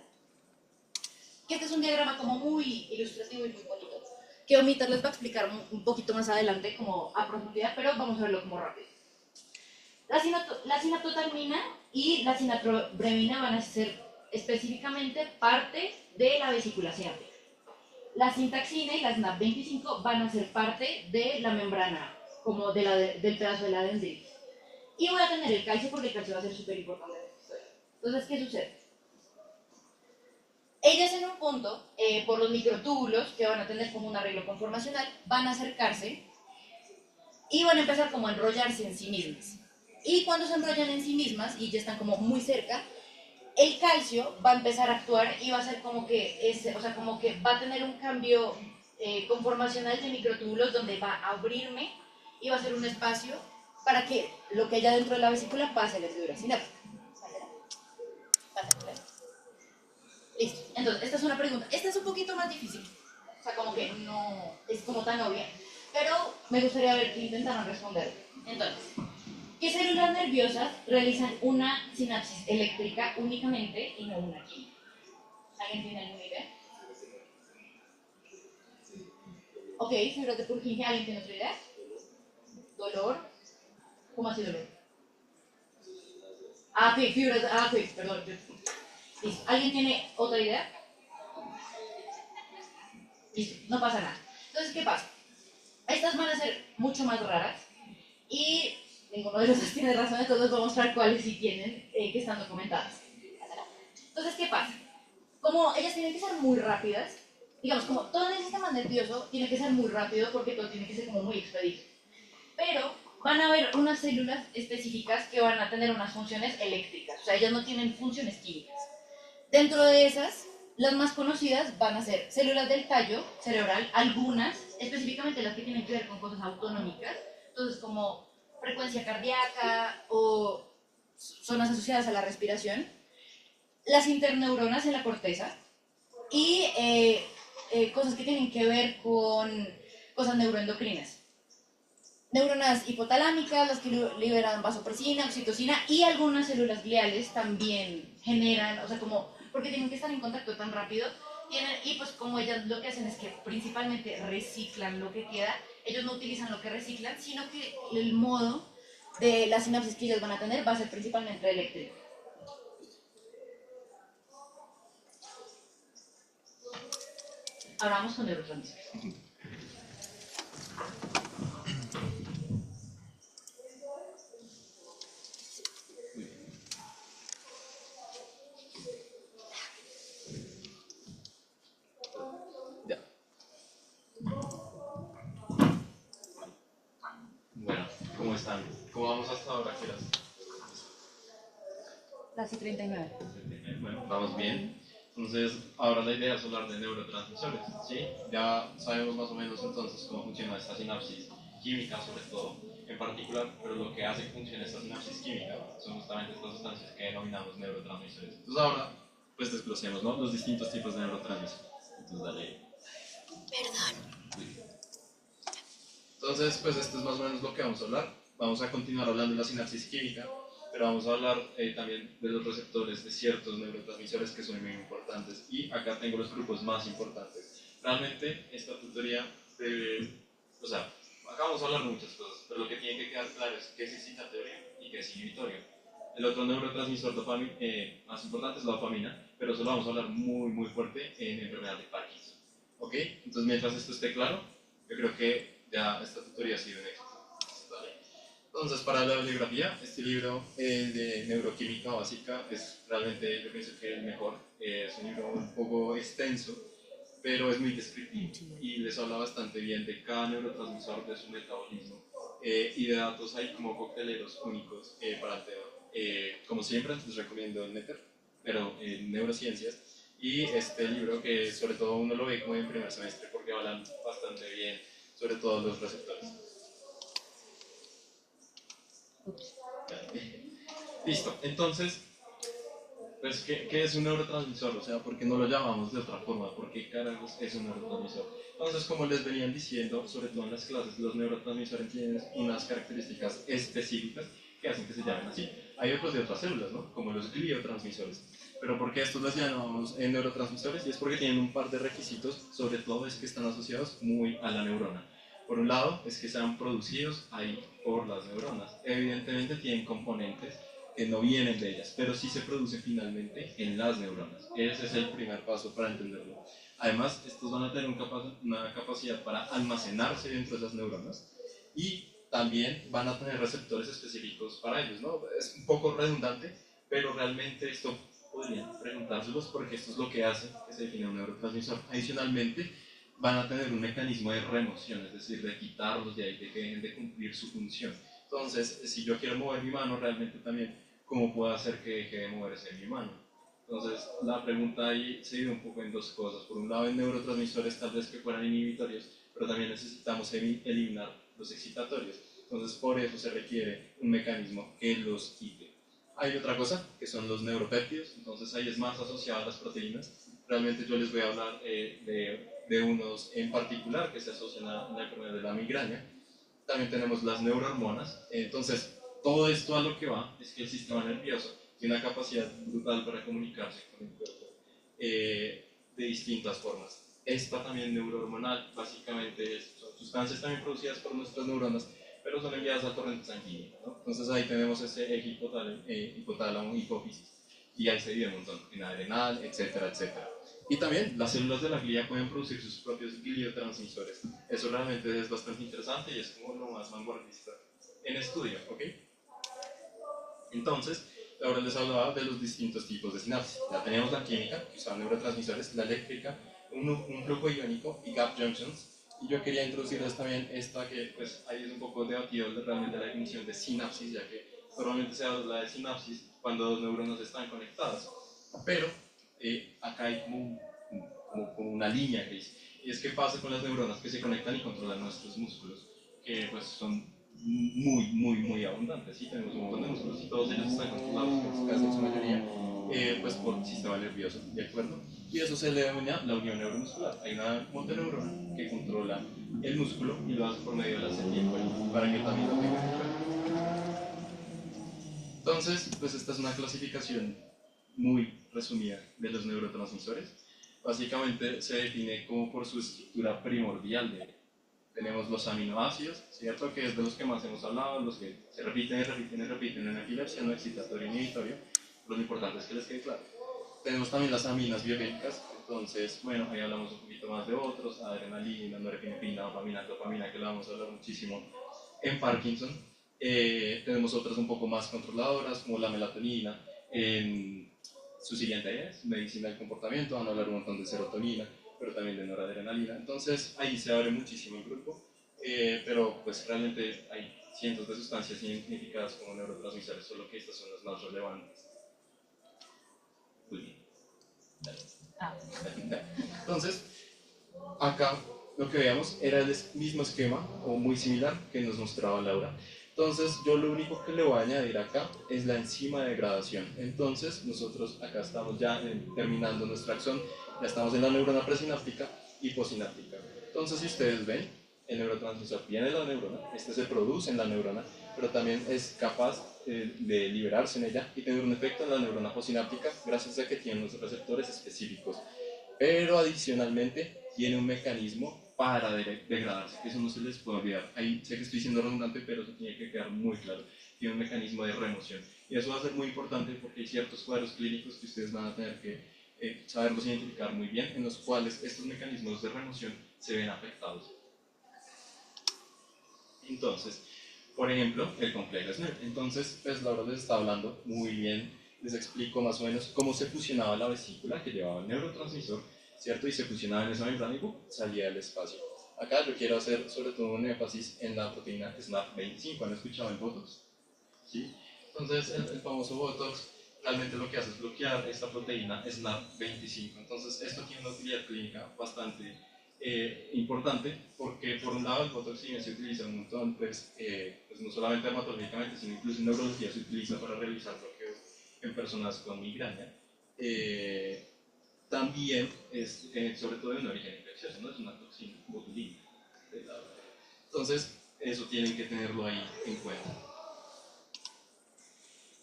A: Que este es un diagrama como muy ilustrativo y muy bonito, que Omitar les va a explicar un poquito más adelante como a profundidad, pero vamos a verlo como rápido. La sinaptotagmina y la sinatrobremina van a ser específicamente parte de la vesícula sináptica. La sintaxina y la SNAP25 van a ser parte de la membrana, como del pedazo de la dendritis. Y voy a tener el calcio porque el calcio va a ser súper importante en esta historia. Entonces, ¿qué sucede? Ellas en un punto, por los microtúbulos, que van a tener como un arreglo conformacional, van a acercarse y van a empezar como a enrollarse en sí mismas. Y cuando se enrollan en sí mismas y ya están como muy cerca, el calcio va a empezar a actuar y va a ser como que, como que va a tener un cambio conformacional de microtúbulos donde va a abrirme y va a ser un espacio para que lo que haya dentro de la vesícula pase a la fibra sináptica. Listo. Entonces, esta es una pregunta. Esta es un poquito más difícil. O sea, como que no es como tan obvia. Pero me gustaría ver que intentaran responder. Entonces, ¿qué células nerviosas realizan una sinapsis eléctrica únicamente y no una química? ¿Alguien tiene alguna idea? Ok, fibras de Purkinje. ¿Alguien tiene otra idea? ¿Dolor? ¿Cómo así dolor? Ah, ok, fibras. Ah, ok, perdón. Listo. ¿Alguien tiene otra idea? Listo, no pasa nada. Entonces, ¿qué pasa? Estas van a ser mucho más raras y ninguno de los dos tiene razón, entonces voy a mostrar cuáles sí tienen que están documentadas. Entonces, ¿qué pasa? Como ellas tienen que ser muy rápidas, digamos, como todo en el sistema nervioso tiene que ser muy rápido porque todo tiene que ser como muy expedito. Pero van a haber unas células específicas que van a tener unas funciones eléctricas, o sea, ellas no tienen funciones químicas. Dentro de esas, las más conocidas van a ser células del tallo cerebral, algunas, específicamente las que tienen que ver con cosas autonómicas, entonces como frecuencia cardíaca o zonas asociadas a la respiración, las interneuronas en la corteza y cosas que tienen que ver con cosas neuroendocrinas. Neuronas hipotalámicas, las que liberan vasopresina, oxitocina y algunas células gliales también generan, o sea, como porque tienen que estar en contacto tan rápido, y pues como ellas lo que hacen es que principalmente reciclan lo que queda, ellos no utilizan lo que reciclan, sino que el modo de la sinapsis que ellos van a tener va a ser principalmente eléctrico. Ahora vamos con neurotransmisores.
C: Ya. Bueno, ¿cómo están? ¿Cómo vamos hasta ahora, Kieras?
A: La C39.
C: Bueno, vamos bien. Entonces, ahora la idea es hablar de neurotransmisores, ¿sí? Ya sabemos más o menos entonces cómo funciona esta sinapsis química, sobre todo, en particular, pero lo que hace que funcione esta sinapsis química son justamente estas sustancias que denominamos neurotransmisores. Entonces, ahora, pues desglosemos, ¿no? Los distintos tipos de neurotransmisores. Entonces, dale. Entonces, pues esto es más o menos lo que vamos a hablar. Vamos a continuar hablando de la sinapsis química, pero vamos a hablar también de los receptores de ciertos neurotransmisores que son muy importantes. Y acá tengo los grupos más importantes. Realmente, esta tutoría o sea, acá vamos a hablar de muchas cosas, pero lo que tiene que quedar claro es qué es excitatorio y qué es inhibitorio. El otro neurotransmisor más importante es la dopamina, pero eso lo vamos a hablar muy fuerte en enfermedad de Parkinson. ¿Ok? Entonces, mientras esto esté claro, yo creo que ya esta tutoría ha sido un éxito. Vale. Entonces, para la bibliografía, este libro de neuroquímica básica es realmente, yo pienso que el mejor. Es un libro un poco extenso, pero es muy descriptivo y les habla bastante bien de cada neurotransmisor, de su metabolismo y de datos ahí como cocteleros únicos para el tema. Como siempre, les recomiendo el Netter, pero en neurociencias, y este libro que sobre todo uno lo ve como en primer semestre porque hablan bastante bien sobre todo los receptores. Listo, entonces, pues, ¿qué es un neurotransmisor? O sea, ¿por qué no lo llamamos de otra forma? ¿Por qué carajos es un neurotransmisor? Entonces, como les venían diciendo, sobre todo en las clases, los neurotransmisores tienen unas características específicas que hacen que se llamen así. Hay otros de otras células, ¿no? Como los gliotransmisores. Pero ¿por qué estos los llamamos neurotransmisores? Y es porque tienen un par de requisitos, sobre todo es que están asociados muy a la neurona. Por un lado, es que sean producidos ahí por las neuronas. Evidentemente tienen componentes que no vienen de ellas, pero sí se producen finalmente en las neuronas. Ese es el primer paso para entenderlo. Además, estos van a tener una capacidad para almacenarse dentro de esas neuronas y también van a tener receptores específicos para ellos, ¿no? Es un poco redundante, pero realmente esto podrían preguntárselos porque esto es lo que hace que se define un neurotransmisor. Adicionalmente, van a tener un mecanismo de remoción, es decir, de quitarlos de ahí, de que dejen de cumplir su función. Entonces, si yo quiero mover mi mano, realmente también, ¿cómo puedo hacer que deje de moverse mi mano? Entonces, la pregunta ahí se divide un poco en dos cosas. Por un lado, en neurotransmisores tal vez que fueran inhibitorios, pero también necesitamos eliminar los excitatorios. Entonces, por eso se requiere un mecanismo que los quite. Hay otra cosa, que son los neuropéptidos. Entonces, ahí es más asociado a las proteínas. Realmente yo les voy a hablar de unos en particular que se asocian a la enfermedad de la migraña. También tenemos las neurohormonas. Entonces, todo esto a lo que va es que el sistema nervioso tiene una capacidad brutal para comunicarse con el cuerpo de distintas formas. Esta también neurohormonal, básicamente son sustancias también producidas por nuestras neuronas, pero son enviadas al torrente sanguíneo, ¿no? Entonces ahí tenemos ese eje hipotálamo, hipófisis, y ahí se divide un montón, en adrenal, etcétera, etcétera. Y también las células de la glía pueden producir sus propios gliotransmisores. Eso realmente es bastante interesante y es como lo más vanguardista en estudio, ¿ok? Entonces, ahora les hablaba de los distintos tipos de sinapsis. Ya teníamos la química, que usaba neurotransmisores, la eléctrica, un flujo iónico y gap junctions. Y yo quería introducirles también esta que pues ahí es un poco debatido realmente la definición de sinapsis, ya que normalmente se habla de sinapsis cuando dos neuronas están conectadas. Pero acá hay como una línea gris. Y es que pasa con las neuronas que se conectan y controlan nuestros músculos, que pues son muy abundantes. ¿Sí? Tenemos un montón de músculos y todos ellos están controlados, casi en su mayoría, pues por el sistema nervioso, ¿de acuerdo? Y eso se le denomina la unión neuromuscular. Hay una monteneurona que controla el músculo y lo hace por medio de la acetilcolina para que también lo tenga en cuenta. Entonces, pues esta es una clasificación muy resumida de los neurotransmisores. Básicamente se define como por su estructura primordial. Tenemos los aminoácidos, ¿cierto? Que es de los que más hemos hablado, los que se repiten y repiten y repiten en epilepsia, no excitatorio ni inhibitorio. Lo importante es que les quede claro. Tenemos también las aminas bioquímicas, entonces, bueno, ahí hablamos un poquito más de otros, adrenalina, norepinefrina, dopamina, dopamina, que lo vamos a hablar muchísimo en Parkinson. Tenemos otras un poco más controladoras, como la melatonina. En su siguiente es medicina del comportamiento, van a hablar un montón de serotonina, pero también de noradrenalina. Entonces, ahí se abre muchísimo el grupo, pero pues realmente hay cientos de sustancias identificadas como neurotransmisores, solo que estas son las más relevantes. Muy bien. Entonces, acá lo que veíamos era el mismo esquema, o muy similar, que nos mostraba Laura. Entonces, yo lo único que le voy a añadir acá es la enzima de degradación. Entonces, nosotros acá estamos ya terminando nuestra acción, ya estamos en la neurona presináptica y postsináptica. Entonces, si ustedes ven, el neurotransmisor viene de la neurona, este se produce en la neurona, pero también es capaz de liberarse en ella y tener un efecto en la neurona postsináptica gracias a que tiene unos receptores específicos. Pero adicionalmente tiene un mecanismo para degradarse, que eso no se les puede olvidar. Ahí sé que estoy siendo redundante, pero eso tiene que quedar muy claro. Tiene un mecanismo de remoción. Y eso va a ser muy importante porque hay ciertos cuadros clínicos que ustedes van a tener que saberlos identificar muy bien, en los cuales estos mecanismos de remoción se ven afectados. Entonces, por ejemplo, el complejo SNP. Entonces, pues Laura les está hablando muy bien, les explico más o menos cómo se fusionaba la vesícula que llevaba el neurotransmisor, ¿cierto? Y se fusionaba en esa membrana y salía del espacio. Acá yo quiero hacer sobre todo un énfasis en la proteína SNAP25. ¿Han escuchado el Botox? ¿Sí? Entonces, el famoso Botox realmente lo que hace es bloquear esta proteína SNAP25. Entonces, esto tiene una utilidad clínica bastante importante porque por un lado el botoxina se utiliza un montón, pues no solamente dermatológicamente, sino incluso en neurología se utiliza para realizar bloqueos en personas con migraña. También es sobre todo de un origen infeccioso, no es una toxina botulínica. Entonces, eso tienen que tenerlo ahí en cuenta.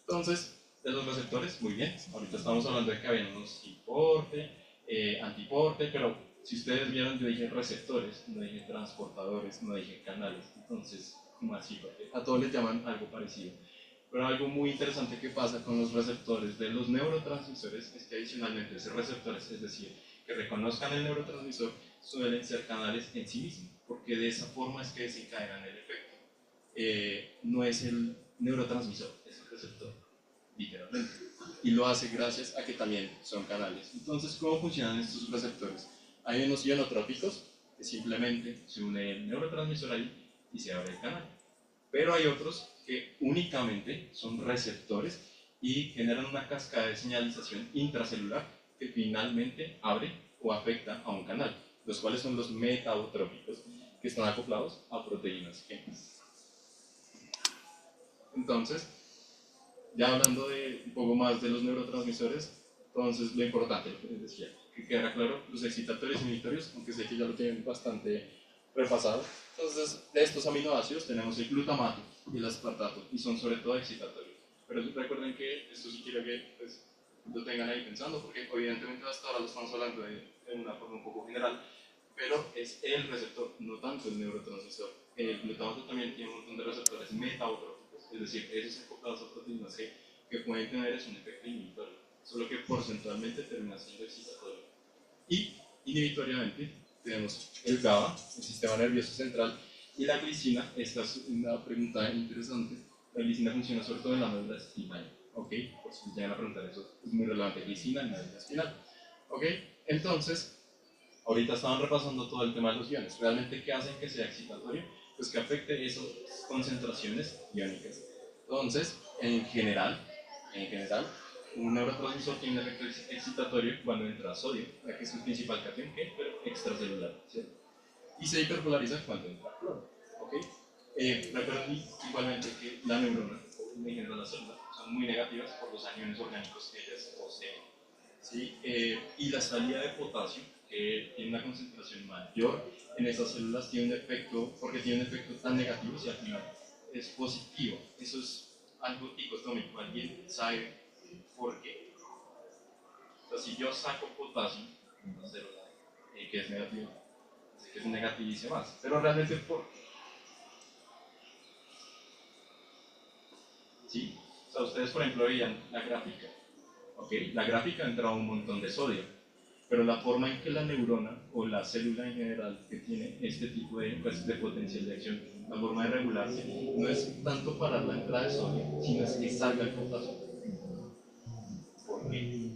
C: Entonces, de los receptores, muy bien. Ahorita estamos hablando de que había unos ciporte, antiporte, pero si ustedes vieron, yo dije receptores, no dije transportadores, no dije canales. Entonces, ¿cómo así? Porque a todos les llaman algo parecido. Pero algo muy interesante que pasa con los receptores de los neurotransmisores es que adicionalmente esos receptores, es decir, que reconozcan el neurotransmisor, suelen ser canales en sí mismos, porque de esa forma es que desencadenan el efecto. No es el neurotransmisor, es el receptor, literalmente. Y lo hace gracias a que también son canales. Entonces, ¿cómo funcionan estos receptores? Hay unos ionotrópicos que simplemente se une el neurotransmisor ahí y se abre el canal. Pero hay otros que únicamente son receptores y generan una cascada de señalización intracelular que finalmente abre o afecta a un canal, los cuales son los metabotrópicos, que están acoplados a proteínas genes. Entonces, ya hablando de un poco más de los neurotransmisores, entonces lo importante, lo que les decía, que queda claro, los excitatorios y inhibitorios, aunque sé que ya lo tienen bastante repasado. Entonces, de estos aminoácidos tenemos el glutamato y el aspartato, y son sobre todo excitatorios. Pero recuerden que esto sí quiero que pues, lo tengan ahí pensando, porque evidentemente hasta ahora lo estamos hablando de una forma un poco general, pero es el receptor, no tanto el neurotransmisor. El glutamato también tiene un montón de receptores metabotróficos, es decir, esos acoplados a proteínas G que pueden tener es un efecto inhibitorio, solo que porcentualmente termina siendo excitatorio. Y inhibitoriamente tenemos el GABA, el sistema nervioso central, y la glicina. Esta es una pregunta interesante. La glicina funciona sobre todo en la médula espinal, ¿ok? Por si llegan a preguntar eso, es muy relevante. Glicina en la médula espinal, ¿ok? Entonces, ahorita estaban repasando todo el tema de los iones. ¿Realmente qué hacen que sea excitatorio? Pues que afecte esas concentraciones iónicas. Entonces, en general, un neurotransmisor tiene un efecto excitatorio cuando entra sodio, ya que es su principal cation, pero extracelular, ¿cierto? Y se hiperpolariza cuando entra cloro, ¿ok? Recuerden igualmente que la neurona, en general la célula, son muy negativas por los aniones orgánicos que ellas poseen, ¿sí? Y la salida de potasio, que tiene una concentración mayor en estas células, tiene un efecto, porque tiene un efecto tan negativo, si al final es positivo. Eso es algo dicotómico. ¿Alguien sabe por qué? O sea, si yo saco potasio en una célula que es negativo, así que es negativice más. Pero realmente, ¿por qué? ¿Sí? O sea, ustedes, por ejemplo, veían la gráfica. ¿Ok? La gráfica entraba un montón de sodio. Pero la forma en que la neurona o la célula en general que tiene este tipo de, pues, de potencial de acción, la forma de regularse, no es tanto parar la entrada de sodio, sino es que salga el potasio. ¿Por qué?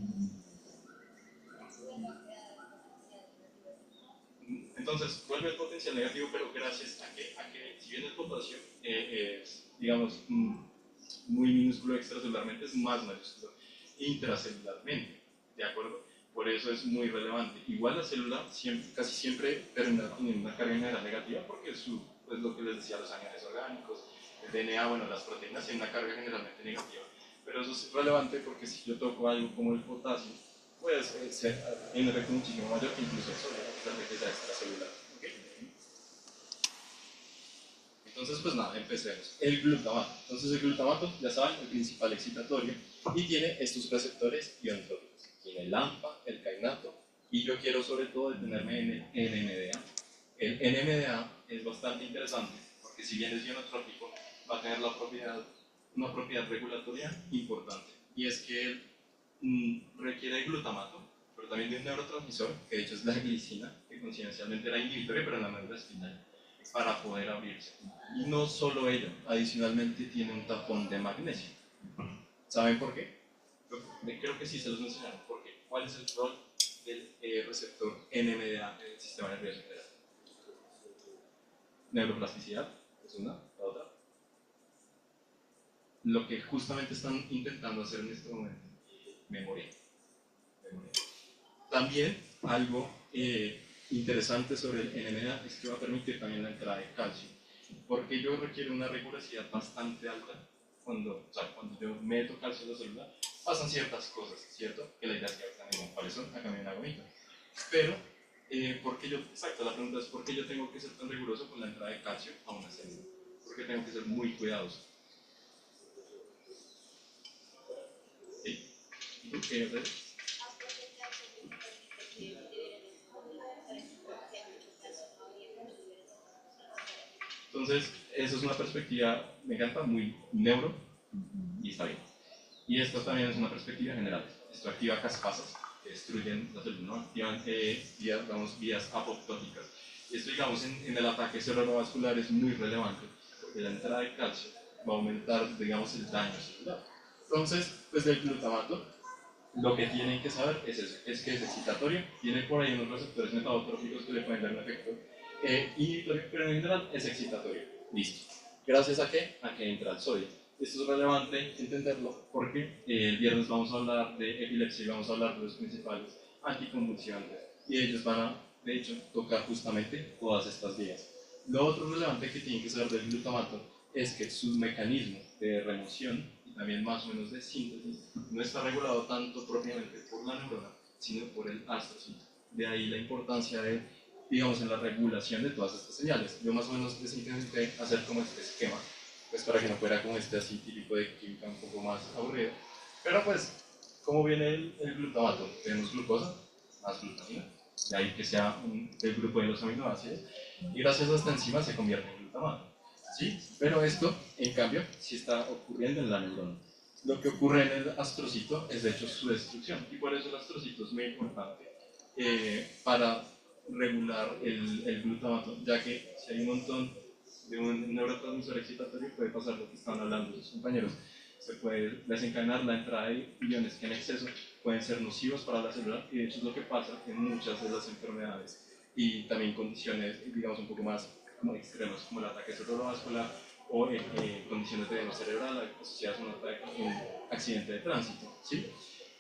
C: Entonces, vuelve el potencial negativo, pero gracias a que si bien el potasio es, digamos, muy minúsculo extracelularmente, es más mayúsculo intracelularmente, ¿de acuerdo? Por eso es muy relevante. Igual la célula casi siempre termina teniendo una carga general negativa porque es pues lo que les decía, los aniones orgánicos, el DNA, bueno, las proteínas tienen una carga generalmente negativa. Pero eso es relevante porque si yo toco algo como el potasio, pues tiene un efecto muchísimo mayor que incluso el sodio, a pesar de que sea extracelular. ¿Okay? Entonces, pues nada, empecemos. El glutamato. Entonces, el glutamato, ya saben, el principal excitatorio, y tiene estos receptores ionotrópicos. Tiene el AMPA, el kainato, y yo quiero sobre todo detenerme en el NMDA. El NMDA es bastante interesante, porque si bien es ionotrópico, va a tener una propiedad regulatoria importante, y es que él requiere de glutamato, pero también de un neurotransmisor, que de hecho es la glicina, que coincidencialmente era inhibitoria, pero en la médula espinal, para poder abrirse. Y no solo ello, adicionalmente tiene un tapón de magnesio. ¿Saben por qué? Creo que sí se los mencionaron. ¿Por qué? ¿Cuál es el rol del receptor NMDA en el sistema nervioso central? Neuroplasticidad, es una, la otra. Lo que justamente están intentando hacer en este momento, memoria. También algo interesante sobre el NMDA es que va a permitir también la entrada de calcio, porque ello requiere una rigurosidad bastante alta. Cuando yo meto calcio en la célula, pasan ciertas cosas, ¿cierto? Que la idea es que también cuáles son, acá me una bonita. Pero, la pregunta es, ¿por qué yo tengo que ser tan riguroso con la entrada de calcio a una célula? Porque tengo que ser muy cuidadoso. ¿Sí? ¿Y tú qué haces? Entonces, eso es una perspectiva, me encanta, muy neuro, y está bien. Y esto también es una perspectiva general. Esto activa caspasas que destruyen la célula, ¿no? Activan vías apoptóticas. Y esto, digamos, en el ataque cerebrovascular es muy relevante, porque la entrada de calcio va a aumentar, digamos, el daño celular. Entonces, pues del glutamato, lo que tienen que saber es eso, es que es excitatorio, tiene por ahí unos receptores metadotróficos que le pueden dar un efecto inhibitorio, pero en general es excitatorio. Listo. ¿Gracias a qué? A que entra el sodio. Esto es relevante entenderlo porque el viernes vamos a hablar de epilepsia y vamos a hablar de los principales anticonvulsivantes. Y ellos van a, de hecho, tocar justamente todas estas vías. Lo otro relevante que tienen que saber del glutamato es que su mecanismo de remoción y también más o menos de síntesis no está regulado tanto propiamente por la neurona, sino por el astrocito. De ahí la importancia de, digamos, en la regulación de todas estas señales. Yo más o menos les intenté hacer como este esquema, pues para que no fuera como este así típico de química un poco más aburrido. Pero pues, ¿cómo viene el glutamato? Tenemos glucosa, más glutamina, de ahí que sea el grupo de los aminoácidos, y gracias a esta enzima se convierte en glutamato. ¿Sí? Pero esto, en cambio, sí está ocurriendo en la neurona. Lo que ocurre en el astrocito es de hecho su destrucción, y por eso el astrocito es muy importante para regular el glutamato, ya que si hay un montón de un neurotransmisor excitatorio puede pasar lo que estaban hablando sus compañeros. Se puede desencadenar la entrada de iones que en exceso pueden ser nocivos para la célula, y de hecho es lo que pasa en muchas de las enfermedades y también condiciones, digamos, un poco más como extremas, como el ataque cerebrovascular o condiciones de edema cerebral asociadas a un accidente de tránsito. ¿Sí?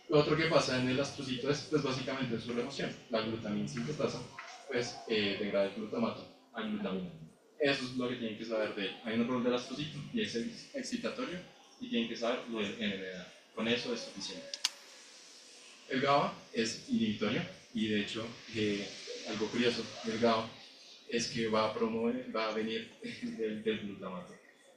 C: Lo otro que pasa en el astrocito es pues, básicamente su remoción. La glutamina sintetasa pues, degrada el glutamato a glutamina. Eso es lo que tienen que saber de él. Hay un rol del astrocito y es excitatorio, y tienen que saber lo del NMDA. Con eso es suficiente. El GABA es inhibitorio y de hecho algo curioso del GABA es que va a venir del glutamato.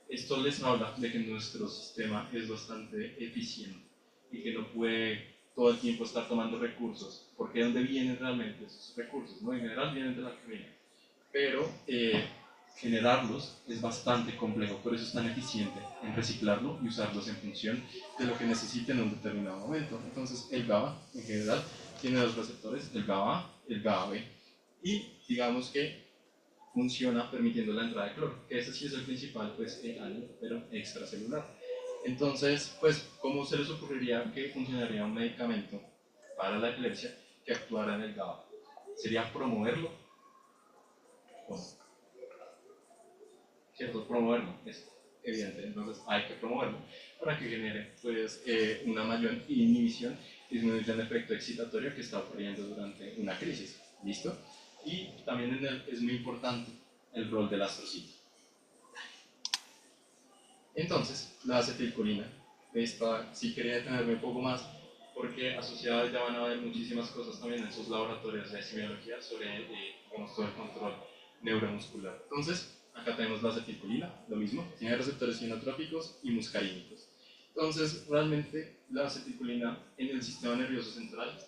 C: Esto les habla de que nuestro sistema es bastante eficiente y que no puede todo el tiempo estar tomando recursos, porque ¿de dónde vienen realmente esos recursos? ¿No? En general vienen de la comida, pero generarlos es bastante complejo, por eso es tan eficiente en reciclarlo y usarlos en función de lo que necesiten en un determinado momento. Entonces el GABA en general tiene dos receptores, el GABA, el GABA, y digamos que funciona permitiendo la entrada de cloro, que ese sí es el principal, pues, pero extracelular. Entonces, pues, ¿cómo se les ocurriría que funcionaría un medicamento para la epilepsia que actuara en el GABA? ¿Sería promoverlo? Bueno, ¿cierto? Promoverlo, es evidente, entonces hay que promoverlo para que genere, pues, una mayor inhibición y disminuya el efecto excitatorio que está ocurriendo durante una crisis. ¿Listo? Y también es muy importante el rol del astrocito. Entonces, la acetilcolina, esta sí quería detenerme un poco más, porque asociadas ya van a haber muchísimas cosas también en sus laboratorios de semiología sobre todo el control neuromuscular. Entonces, acá tenemos la acetilcolina, lo mismo, tiene receptores inotrópicos y muscarínicos. Entonces, realmente la acetilcolina en el sistema nervioso central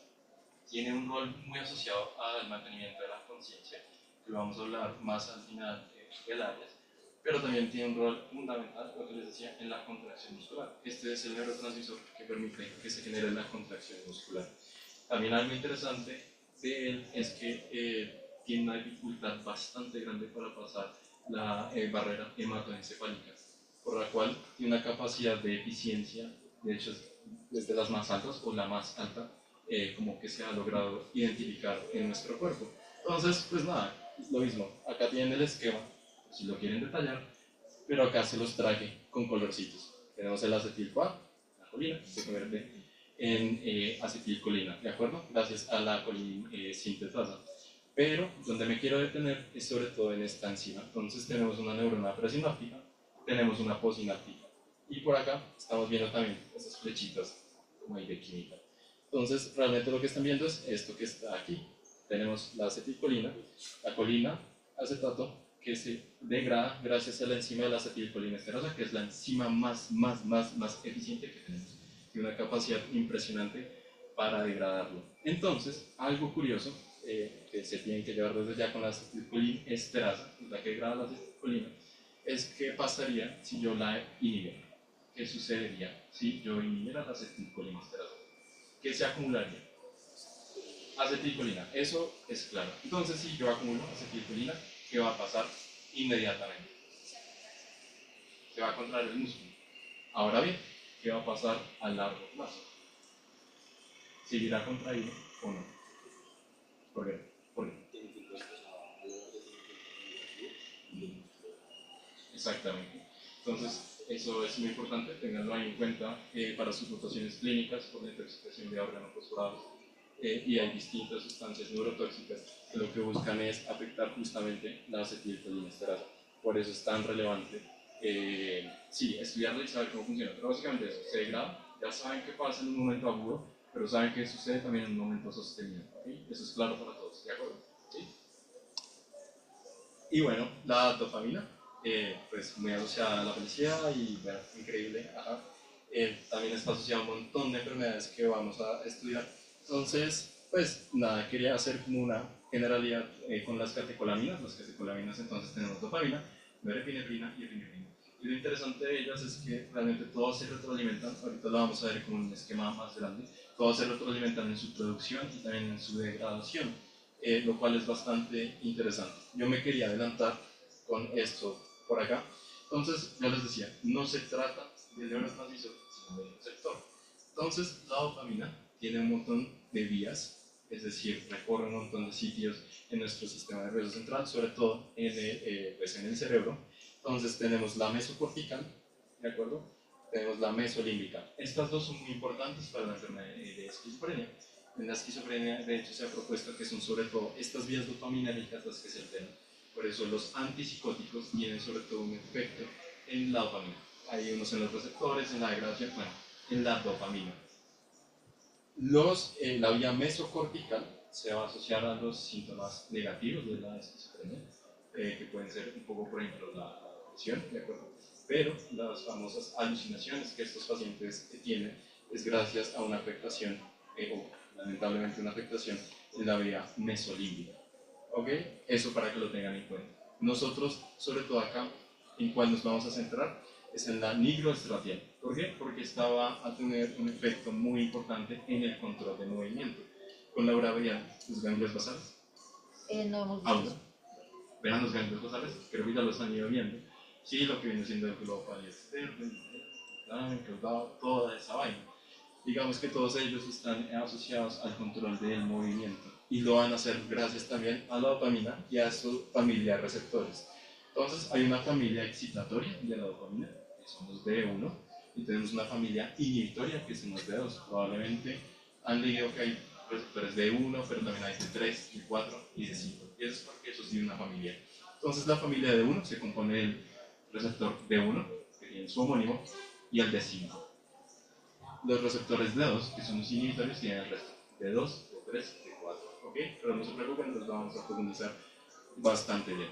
C: tiene un rol muy asociado al mantenimiento de la conciencia, que lo vamos a hablar más al final del área, pero también tiene un rol fundamental, lo que les decía, en la contracción muscular. Este es el neurotransmisor que permite que se genere la contracción muscular. También algo interesante de él es que tiene una dificultad bastante grande para pasar la barrera hematoencefálica, por la cual tiene una capacidad de eficiencia, de hecho es de las más altas o la más alta como que se ha logrado identificar en nuestro cuerpo. Entonces, pues nada, es lo mismo. Acá tienen el esquema, si lo quieren detallar, pero acá se los traje con colorcitos. Tenemos el acetil-CoA, la colina, se convierte en acetilcolina, ¿de acuerdo? Gracias a la colina sintetasa. Pero donde me quiero detener es sobre todo en esta enzima. Entonces tenemos una neurona presináptica, tenemos una posináptica. Y por acá estamos viendo también esas flechitas como ahí de química. Entonces realmente lo que están viendo es esto que está aquí. Tenemos la acetilcolina, la colina, acetato, que se degrada gracias a la enzima de la acetilcolina esterosa, que es la enzima más eficiente que tenemos. Tiene una capacidad impresionante para degradarlo. Entonces, algo curioso que se tiene que llevar desde ya con la acetilcolina esterasa, la que degrada la acetilcolina, es qué pasaría si yo la inhibiera. ¿Qué sucedería si yo inhibiera la acetilcolina esterasa? ¿Qué se acumularía? Acetilcolina, eso es claro. Entonces, si yo acumulo acetilcolina, ¿qué va a pasar inmediatamente? Se va a contraer el músculo. Ahora bien, ¿qué va a pasar a largo plazo? ¿Seguirá contraído o no? ¿Por qué? ¿Por qué? Exactamente. Entonces, eso es muy importante, tenerlo ahí en cuenta para sus notaciones clínicas por la intoxicación de órganos fosforados. Y hay distintas sustancias neurotóxicas que lo que buscan es afectar justamente la acetilcolinesterasa. Por eso es tan relevante, sí, estudiarlo y saber cómo funciona. Pero básicamente eso, se degrada, ya saben qué pasa en un momento agudo, pero saben qué sucede también en un momento sostenido. ¿Okay? Eso es claro para todos, ¿de acuerdo? ¿Sí? Y bueno, la dopamina, pues muy asociada a la felicidad y bueno, increíble, ajá. También está asociada a un montón de enfermedades que vamos a estudiar. Entonces, pues nada, quería hacer como una generalidad con las catecolaminas. Las catecolaminas, entonces tenemos dopamina, norepinefrina y epinefrina. Y lo interesante de ellas es que realmente todas se retroalimentan, ahorita lo vamos a ver con un esquema más grande, todas se retroalimentan en su producción y también en su degradación, lo cual es bastante interesante. Yo me quería adelantar con esto por acá. Entonces, ya les decía, no se trata del neurotransmisor, sino del receptor. Entonces, la dopamina tiene un montón de vías, es decir, recorre un montón de sitios en nuestro sistema nervioso central, sobre todo pues en el cerebro. Entonces tenemos la mesocortical, ¿de acuerdo? Tenemos la mesolímbica. Estas dos son muy importantes para la enfermedad de esquizofrenia. En la esquizofrenia, de hecho, se ha propuesto que son sobre todo estas vías dopaminérgicas las que se alteran. Por eso los antipsicóticos tienen sobre todo un efecto en la dopamina. Hay unos en los receptores, en la degradación, bueno, en la dopamina. La vía mesocortical se va a asociar a los síntomas negativos de la esquizofrenia, que pueden ser un poco, por ejemplo, la depresión, ¿de acuerdo? Pero las famosas alucinaciones que estos pacientes tienen es gracias a una afectación, o lamentablemente una afectación en la vía mesolímbica. ¿Ok? Eso para que lo tengan en cuenta. Nosotros, sobre todo acá, en cuál nos vamos a centrar, es en la nigroestradiol. ¿Por qué? Porque esta va a tener un efecto muy importante en el control del movimiento. Con Laura veían los ganglios basales.
A: No hemos
C: Aún.
A: visto.
C: Vean los ganglios basales, creo que ya los han ido viendo. Sí, lo que viene siendo el globo paliester, toda esa vaina. Digamos que todos ellos están asociados al control del movimiento y lo van a hacer gracias también a la dopamina y a su familia de receptores. Entonces hay una familia excitatoria de la dopamina, que son los D1, y tenemos una familia inhibitoria, que son los D2. Probablemente han leído que hay receptores D1, pero también hay D3, D4 y D5. Y eso es porque eso es de una familia. Entonces la familia D1 se compone del receptor D1, que tiene su homónimo, y el D5. Los receptores D2, que son los inhibitorios, tienen el resto, D2, D3, D4, ¿ok? Pero no se preocupen, los vamos a profundizar bastante bien.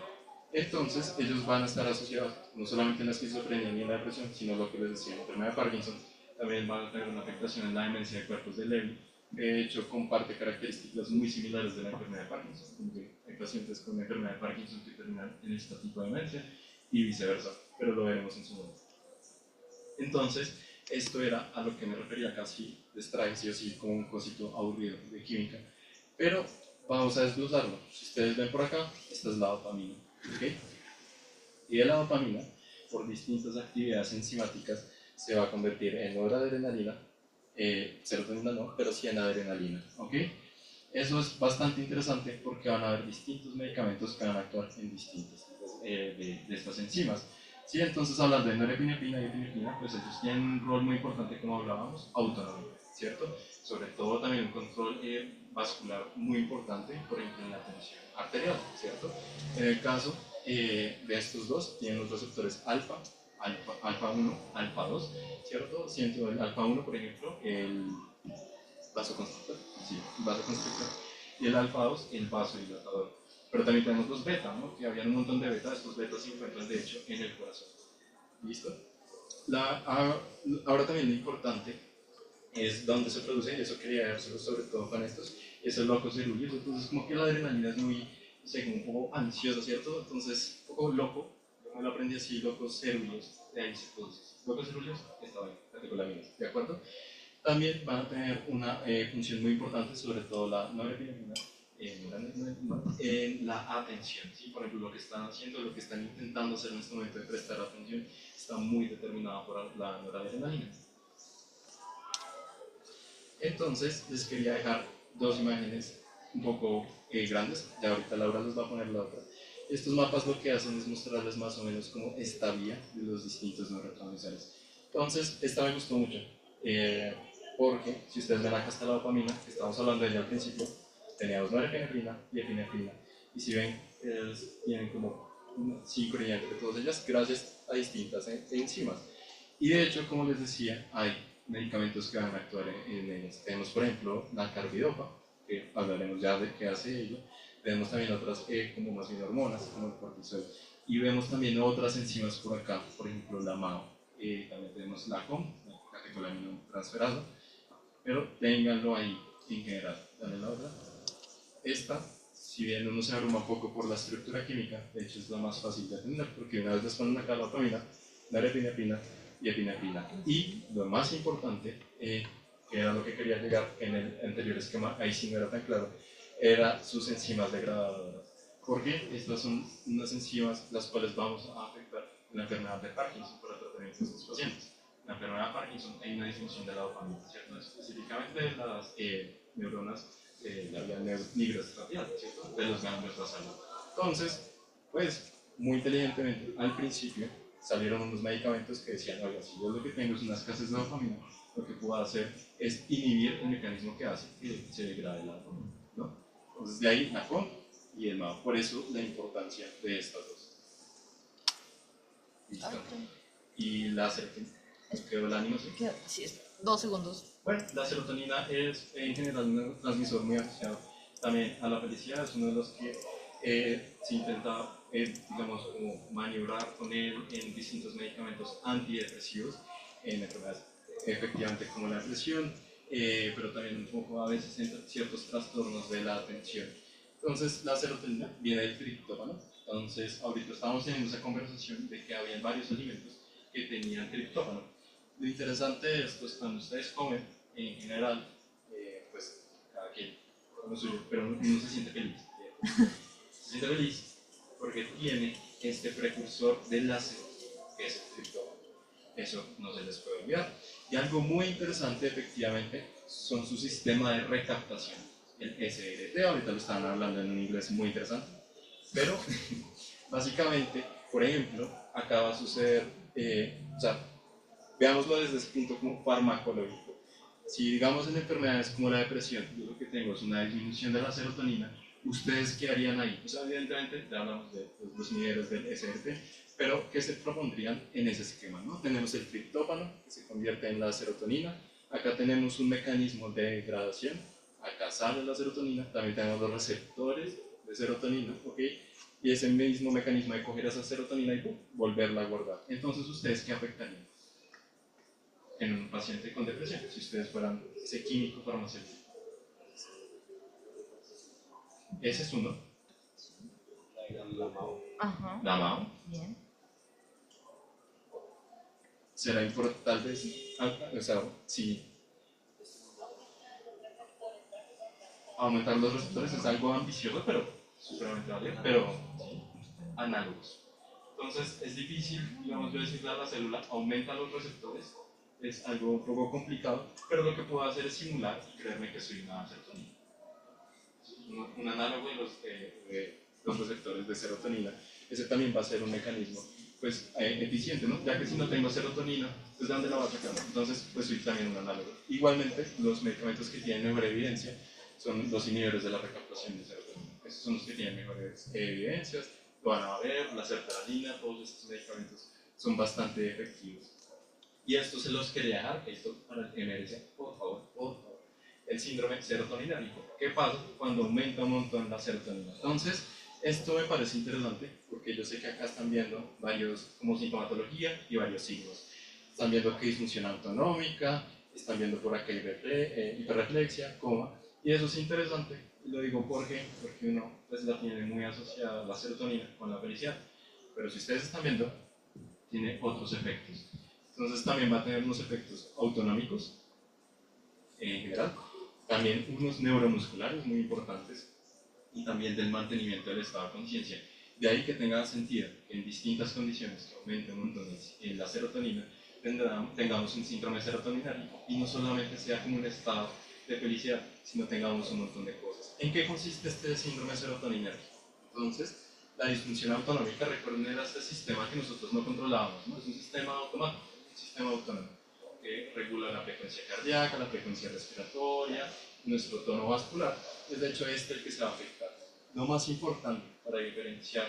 C: Entonces, ellos van a estar asociados no solamente en la esquizofrenia ni en la depresión, sino lo que les decía, la enfermedad de Parkinson, también van a tener una afectación en la demencia de cuerpos de Lewy, que de hecho comparte características muy similares de la enfermedad de Parkinson, como que hay pacientes con enfermedad de Parkinson que terminan en este tipo de demencia y viceversa, pero lo veremos en su momento. Entonces, esto era a lo que me refería casi de Strike, sí o sí, como un cosito aburrido de química. Pero vamos a desglosarlo. Si ustedes ven por acá, esta es la dopamina. ¿Okay? Y de la dopamina, por distintas actividades enzimáticas, se va a convertir en noradrenalina, serotonina no, pero sí en adrenalina. ¿Okay? Eso es bastante interesante porque van a haber distintos medicamentos que van a actuar en distintas de estas enzimas. Sí, entonces hablando de norepinefrina y epinefrina, pues ellos tienen un rol muy importante, como hablábamos, autónomo, ¿cierto? Sobre todo también un control vascular muy importante, por ejemplo en la tensión arterial, ¿cierto? En el caso de estos dos, tienen los receptores alfa 1, alfa 2, ¿cierto? Siendo el alfa 1, por ejemplo, el vasoconstrictor, sí, el vasoconstrictor, y el alfa 2, el vasodilatador. Pero también tenemos los beta, ¿no? Que habían un montón de beta, estos betas se encuentran de hecho en el corazón. ¿Listo? Ahora también lo importante es dónde se produce, y eso quería dejárselo sobre todo con estos, es el locus ceruleus. Entonces como que la adrenalina es muy, no sé, como un poco ansiosa, ¿cierto? Entonces, un poco loco, yo me lo aprendí así, locus ceruleus, de ahí se produce. Locus ceruleus, está bien, catecolaminas, ¿de acuerdo? También van a tener una función muy importante, sobre todo la norepinefrina, en la atención, ¿sí? Por ejemplo, lo que están haciendo, lo que están intentando hacer en este momento de prestar atención, está muy determinado por la noradrenalina. Entonces, les quería dejar dos imágenes un poco grandes, ya ahorita Laura les va a poner la otra. Estos mapas lo que hacen es mostrarles más o menos como esta vía de los distintos neurotransmisores. Entonces, esta me gustó mucho, porque si ustedes ven acá está la dopamina, que estábamos hablando de ella al principio, teníamos norepinefrina y epinefrina, y si ven, tienen como una sincronía entre todas ellas gracias a distintas enzimas. Y de hecho, como les decía, hay medicamentos que van a actuar en ellas. Tenemos, por ejemplo, la carbidopa, que hablaremos ya de qué hace ello. Tenemos también otras como más bien hormonas, como el cortisol. Y vemos también otras enzimas por acá, por ejemplo, la MAO. También tenemos la COM, la catecolaminotransferasa, pero ténganlo ahí en general. Dale la otra. Esta, si bien uno se abruma un poco por la estructura química, de hecho es la más fácil de entender, porque una vez les ponen acá la dopamina, la norepinefrina y epinefrina. Y lo más importante, que era lo que quería llegar en el anterior esquema, ahí sí no era tan claro, era sus enzimas degradadoras. Porque estas son unas enzimas las cuales vamos a afectar en la enfermedad de Parkinson para tratamiento de estos pacientes. En la enfermedad de Parkinson hay una disminución de la dopamina, ¿cierto? Específicamente de las neuronas de la vía nigroestriatal, ¿cierto? De los ganglios basales. Entonces, pues, muy inteligentemente, al principio, salieron unos medicamentos que decían, oiga, si yo lo que tengo es una escasez de dopamina, lo que puedo hacer es inhibir el mecanismo que hace que se degrade la dopamina, ¿no? Entonces de ahí la COM y el MAO, por eso la importancia de estas dos. ¿Listo? Okay. Y la serotonina, ¿nos quedó el ánimo?
A: Sí, 2 segundos.
C: Bueno, la serotonina es en general un neurotransmisor muy asociado también a la felicidad, es uno de los que se intenta, digamos, como maniobrar con él en distintos medicamentos antidepresivos, en enfermedades efectivamente como la depresión, pero también un poco a veces en ciertos trastornos de la atención. Entonces, la serotonina viene del triptófano. Entonces, ahorita estamos teniendo esa conversación de que había varios alimentos que tenían triptófano. Lo interesante de esto es cuando ustedes comen, en general, pues cada quien come lo suyo, pero uno se siente feliz. Se siente feliz porque tiene este precursor del láser, que es el triptófano. Eso no se les puede olvidar. Y algo muy interesante, efectivamente, son su sistema de recaptación, el SRT. Ahorita lo estaban hablando en un inglés muy interesante. Pero, básicamente, por ejemplo, acá va a suceder, o sea, veámoslo desde ese punto como farmacológico. Si digamos en enfermedades como la depresión, yo lo que tengo es una disminución de la serotonina, ¿ustedes qué harían ahí? Pues evidentemente ya hablamos de los niveles del SRT, pero ¿qué se propondrían en ese esquema? ¿No? Tenemos el triptófano, que se convierte en la serotonina, acá tenemos un mecanismo de degradación, acá sale la serotonina, también tenemos los receptores de serotonina, ¿ok? Y ese mismo mecanismo de coger esa serotonina y volverla a guardar. Entonces, ¿ustedes qué afectarían en un paciente con depresión, si ustedes fueran ese químico farmacéutico? Ese es uno.
B: La MAO.
A: Ajá.
C: La MAO.
A: Bien.
C: Será importante, tal vez, o sea, sí. Aumentar los receptores es algo ambicioso, pero supremamente válido, pero sí, análogos. Entonces, es difícil, digamos, yo decirle a la célula, aumenta los receptores, es algo un poco complicado, pero lo que puedo hacer es simular y creerme que soy una serotonina. Un análogo de los receptores de serotonina. Ese también va a ser un mecanismo pues, eficiente, ¿no? Ya que si no tengo serotonina, pues ¿de dónde la voy a sacar? Entonces, pues soy también un análogo. Igualmente, los medicamentos que tienen neuroevidencia son los inhibidores de la recaptación de serotonina. Estos son los que tienen mejores evidencias, lo van a ver, la sertralina, todos estos medicamentos son bastante efectivos. Y esto se los quería dejar, esto para el MRC, por favor, por favor. El síndrome serotoninérgico. ¿Qué pasa cuando aumenta un montón la serotonina? Entonces, esto me parece interesante porque yo sé que acá están viendo varios, como sintomatología y varios signos. Están viendo que disfunción autonómica, están viendo por acá hiperreflexia, coma, y eso es interesante, lo digo porque uno pues, la tiene muy asociada la serotonina con la felicidad, pero si ustedes están viendo, tiene otros efectos. Entonces también va a tener unos efectos autonómicos en general, también unos neuromusculares muy importantes y también del mantenimiento del estado de conciencia. De ahí que tenga sentido que en distintas condiciones que aumenten un montón la serotonina, tengamos un síndrome serotoninérgico y no solamente sea como un estado de felicidad, sino tengamos un montón de cosas. ¿En qué consiste este síndrome serotoninérgico? Entonces, la disfunción autonómica, recuerden, era este sistema que nosotros no controlábamos, ¿no? Es un sistema automático, un sistema autónomo que regula la frecuencia cardíaca, la frecuencia respiratoria, nuestro tono vascular. Es de hecho este el que se va a afectar. Lo más importante para diferenciar,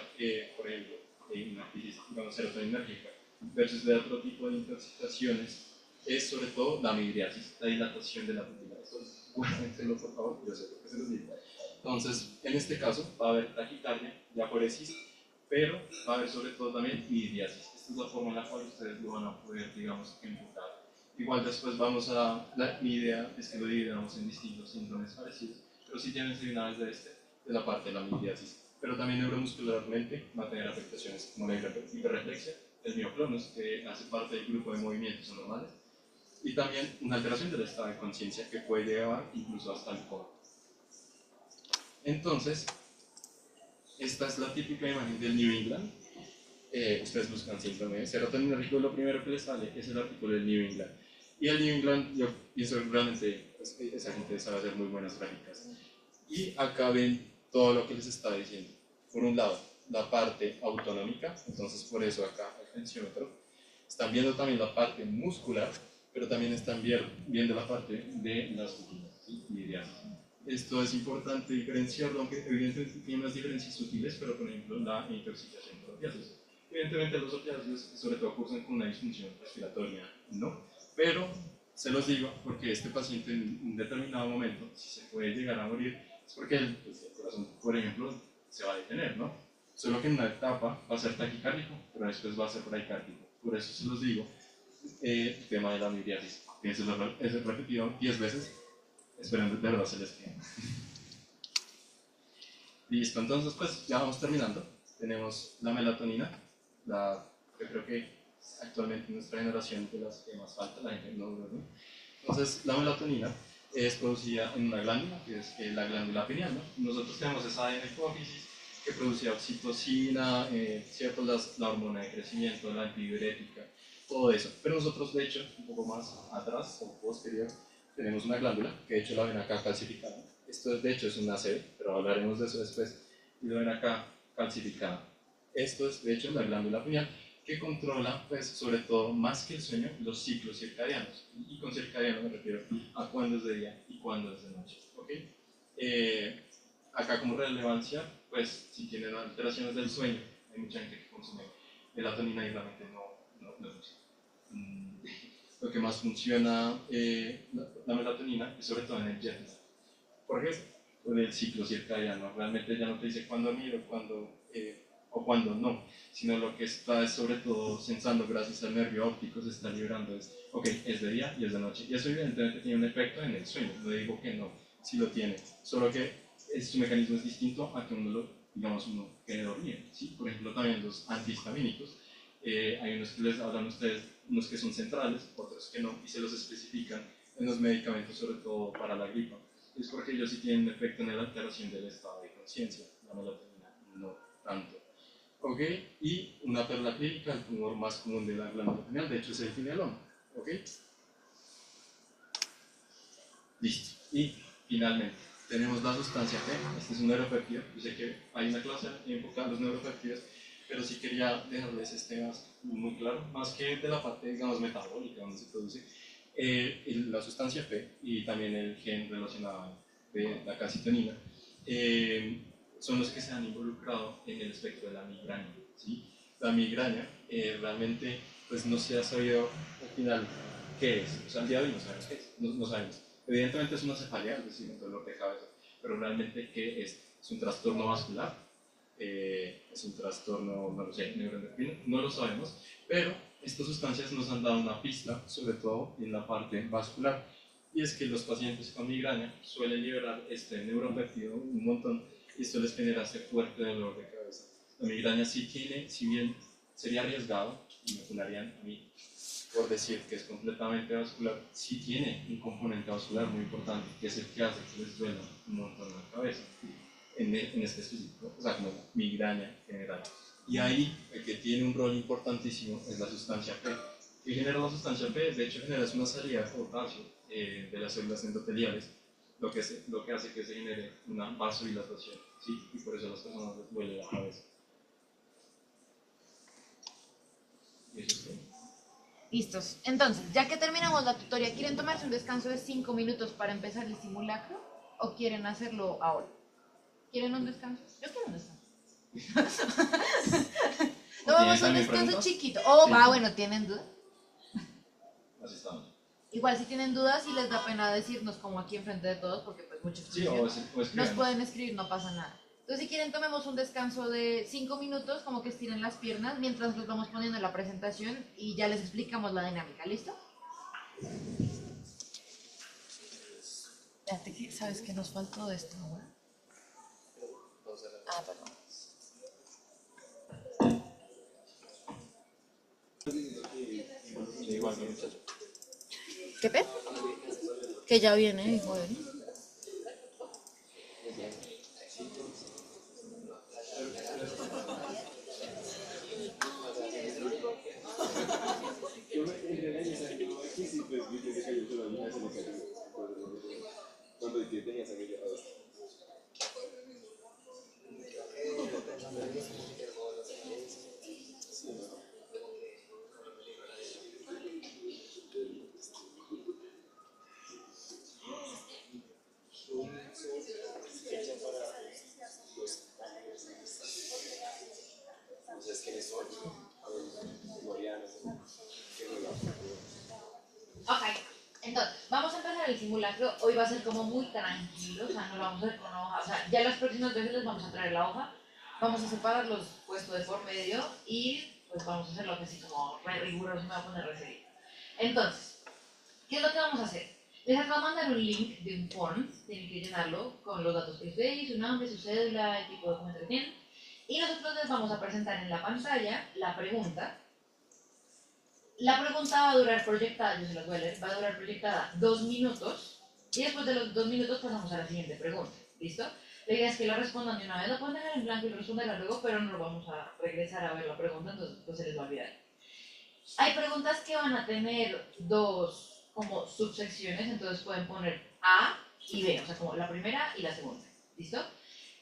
C: por ejemplo, una crisis serotoninérgica versus de otro tipo de intoxicaciones es sobre todo la midriasis, la dilatación de la pupila. Esto es, guárdenlo por favor, yo sé lo que se los digo. Entonces, en este caso va a haber taquicardia, diaforesis, pero va a haber sobre todo también midriasis. Esta es la forma en la cual ustedes lo van a poder, digamos, enfocar. Igual después vamos a, mi idea es que lo dividamos en distintos síndromes parecidos, pero sí tienen señales de la parte de la midriasis. Pero también neuromuscularmente va a tener afectaciones como la hiperreflexia, el mioclonus, que hace parte del grupo de movimientos anormales, y también una alteración del estado de conciencia que puede llevar incluso hasta el coma. Entonces, esta es la típica imagen del New England. Ustedes buscan síndrome serotoninérgico, lo primero que les sale es el artículo del New England. Y el New England, yo pienso que realmente pues, esa gente sabe hacer muy buenas gráficas. Y acá ven todo lo que les está diciendo. Por un lado, la parte autonómica, entonces por eso acá el tensiómetro. Están viendo también la parte muscular, pero también están viendo la parte de las pupilas, ¿sí? Esto es importante diferenciarlo, aunque evidentemente tiene unas diferencias sutiles, pero por ejemplo la intoxicación por opiáceos. Evidentemente los opiáceos sobre todo cursan con una disfunción respiratoria, ¿no? Pero se los digo porque este paciente en un determinado momento, si se puede llegar a morir, es porque el corazón, por ejemplo, se va a detener, ¿no? Solo que en una etapa va a ser taquicárdico, pero después va a ser bradicárdico. Por eso se los digo, el tema de la midriasis. Es repetido 10 veces, esperando de verdad se les quede. Listo, entonces pues ya vamos terminando. Tenemos la melatonina, yo creo que actualmente nuestra generación de las que más falta, la gente no duerme. Entonces la melatonina es producida en una glándula, que es la glándula pineal, ¿no? Nosotros tenemos esa en la hipófisis que producía oxitocina, ¿cierto? La hormona de crecimiento, la antidiurética, todo eso. Pero nosotros, de hecho, un poco más atrás o posterior, tenemos una glándula, que de hecho la ven acá calcificada. Esto de hecho es una sede, pero hablaremos de eso después. Y lo ven acá calcificada. Esto es de hecho la glándula pineal, que controla, pues, sobre todo, más que el sueño, los ciclos circadianos. Y con circadiano me refiero a cuándo es de día y cuándo es de noche. ¿Okay? Acá como relevancia, pues, si tienen alteraciones del sueño, hay mucha gente que consume melatonina y realmente no funciona. Lo que más funciona la melatonina es sobre todo en el jet lag. ¿Por qué? Por el ciclo circadiano. Realmente ya no te dice cuándo dormir o cuándo no, sino lo que está es sobre todo sensando gracias al nervio óptico, se está liberando es, ok, es de día y es de noche. Y eso evidentemente tiene un efecto en el sueño, no digo que no, sí lo tiene, solo que su mecanismo es distinto a que uno quede dormido, ¿sí? Por ejemplo, también los antihistamínicos, hay unos que les hablan a ustedes, unos que son centrales, otros que no, y se los especifican en los medicamentos, sobre todo para la gripa. Es porque ellos sí tienen un efecto en la alteración del estado de conciencia, la melatonina no tanto. ¿Ok? Y una perla clínica, el tumor más común de la glándula pineal, de hecho es el pinealoma. ¿Ok? Listo. Y finalmente, tenemos la sustancia P. Este es un neuropéptido. Yo sé que hay una clase enfocada en los neuropéptidos, pero sí quería dejarles este muy claro, más que de la parte, digamos, metabólica, donde se produce la sustancia P y también el gen relacionado de la calcitonina, son los que se han involucrado en el espectro de la migraña, ¿sí? La migraña realmente pues no se ha sabido al final qué es, o sea, al día de hoy no sabemos qué es, no sabemos. Evidentemente es una cefalea, es decir, un dolor de cabeza, pero realmente ¿qué es? ¿Es un trastorno vascular? ¿Es un trastorno, no lo sé, neuroendocrino? No lo sabemos, pero estas sustancias nos han dado una pista, sobre todo en la parte vascular, y es que los pacientes con migraña suelen liberar este neuropéptido un montón, y esto les genera ese fuerte dolor de cabeza. La migraña sí tiene, si bien sería arriesgado, y me funarían a mí por decir que es completamente vascular, sí tiene un componente vascular muy importante, que es el que hace que les duela un montón la cabeza, en este específico, o sea, como migraña general. Y ahí el que tiene un rol importantísimo es la sustancia P. ¿Qué genera la sustancia P? De hecho, genera una salida de potasio de las células endoteliales, lo que hace que se genere una vasodilatación, ¿sí? Y por eso a las personas les duele la cabeza. Y eso es todo.
A: Listos. Entonces, ya que terminamos la tutoría, ¿quieren tomarse un descanso de 5 minutos para empezar el simulacro? ¿O quieren hacerlo ahora? ¿Quieren un descanso? Yo quiero un descanso. Tomamos un descanso chiquito. Oh, sí. Va, bueno, ¿tienen dudas?
C: Así estamos.
A: Igual si tienen dudas y les da pena decirnos como aquí enfrente de todos, porque pues muchos
C: sí,
A: nos pueden escribir, no pasa nada. Entonces si quieren tomemos un descanso de 5 minutos, como que estiren las piernas mientras les vamos poniendo la presentación y ya les explicamos la dinámica, ¿listo? Espérate, ¿sabes qué nos faltó de esto ahora? Ah, perdón. ¿Qué pe? Que ya viene, hijo de... Ok, entonces, vamos a empezar el simulacro. Hoy va a ser como muy tranquilo, o sea, no lo vamos a hacer con una hoja. O sea, ya las próximas veces les vamos a traer la hoja, vamos a separar los puestos de por medio y pues vamos a hacerlo así como re riguroso, me voy a poner re serio. Entonces, ¿qué es lo que vamos a hacer? Les acabo de mandar un link de un form, tienen que llenarlo con los datos que ustedes, su nombre, su cédula, el tipo de documento que tienen. Y nosotros les vamos a presentar en la pantalla la pregunta. La pregunta va a durar proyectada, yo se las voy a leer, va a durar proyectada 2 minutos y después de los 2 minutos pasamos a la siguiente pregunta, ¿listo? La idea es que la respondan de una vez, la pueden dejar en blanco y responderla luego, pero no vamos a regresar a ver la pregunta, entonces pues se les va a olvidar. Hay preguntas que van a tener 2 como subsecciones, entonces pueden poner A y B, o sea como la primera y la segunda, ¿listo?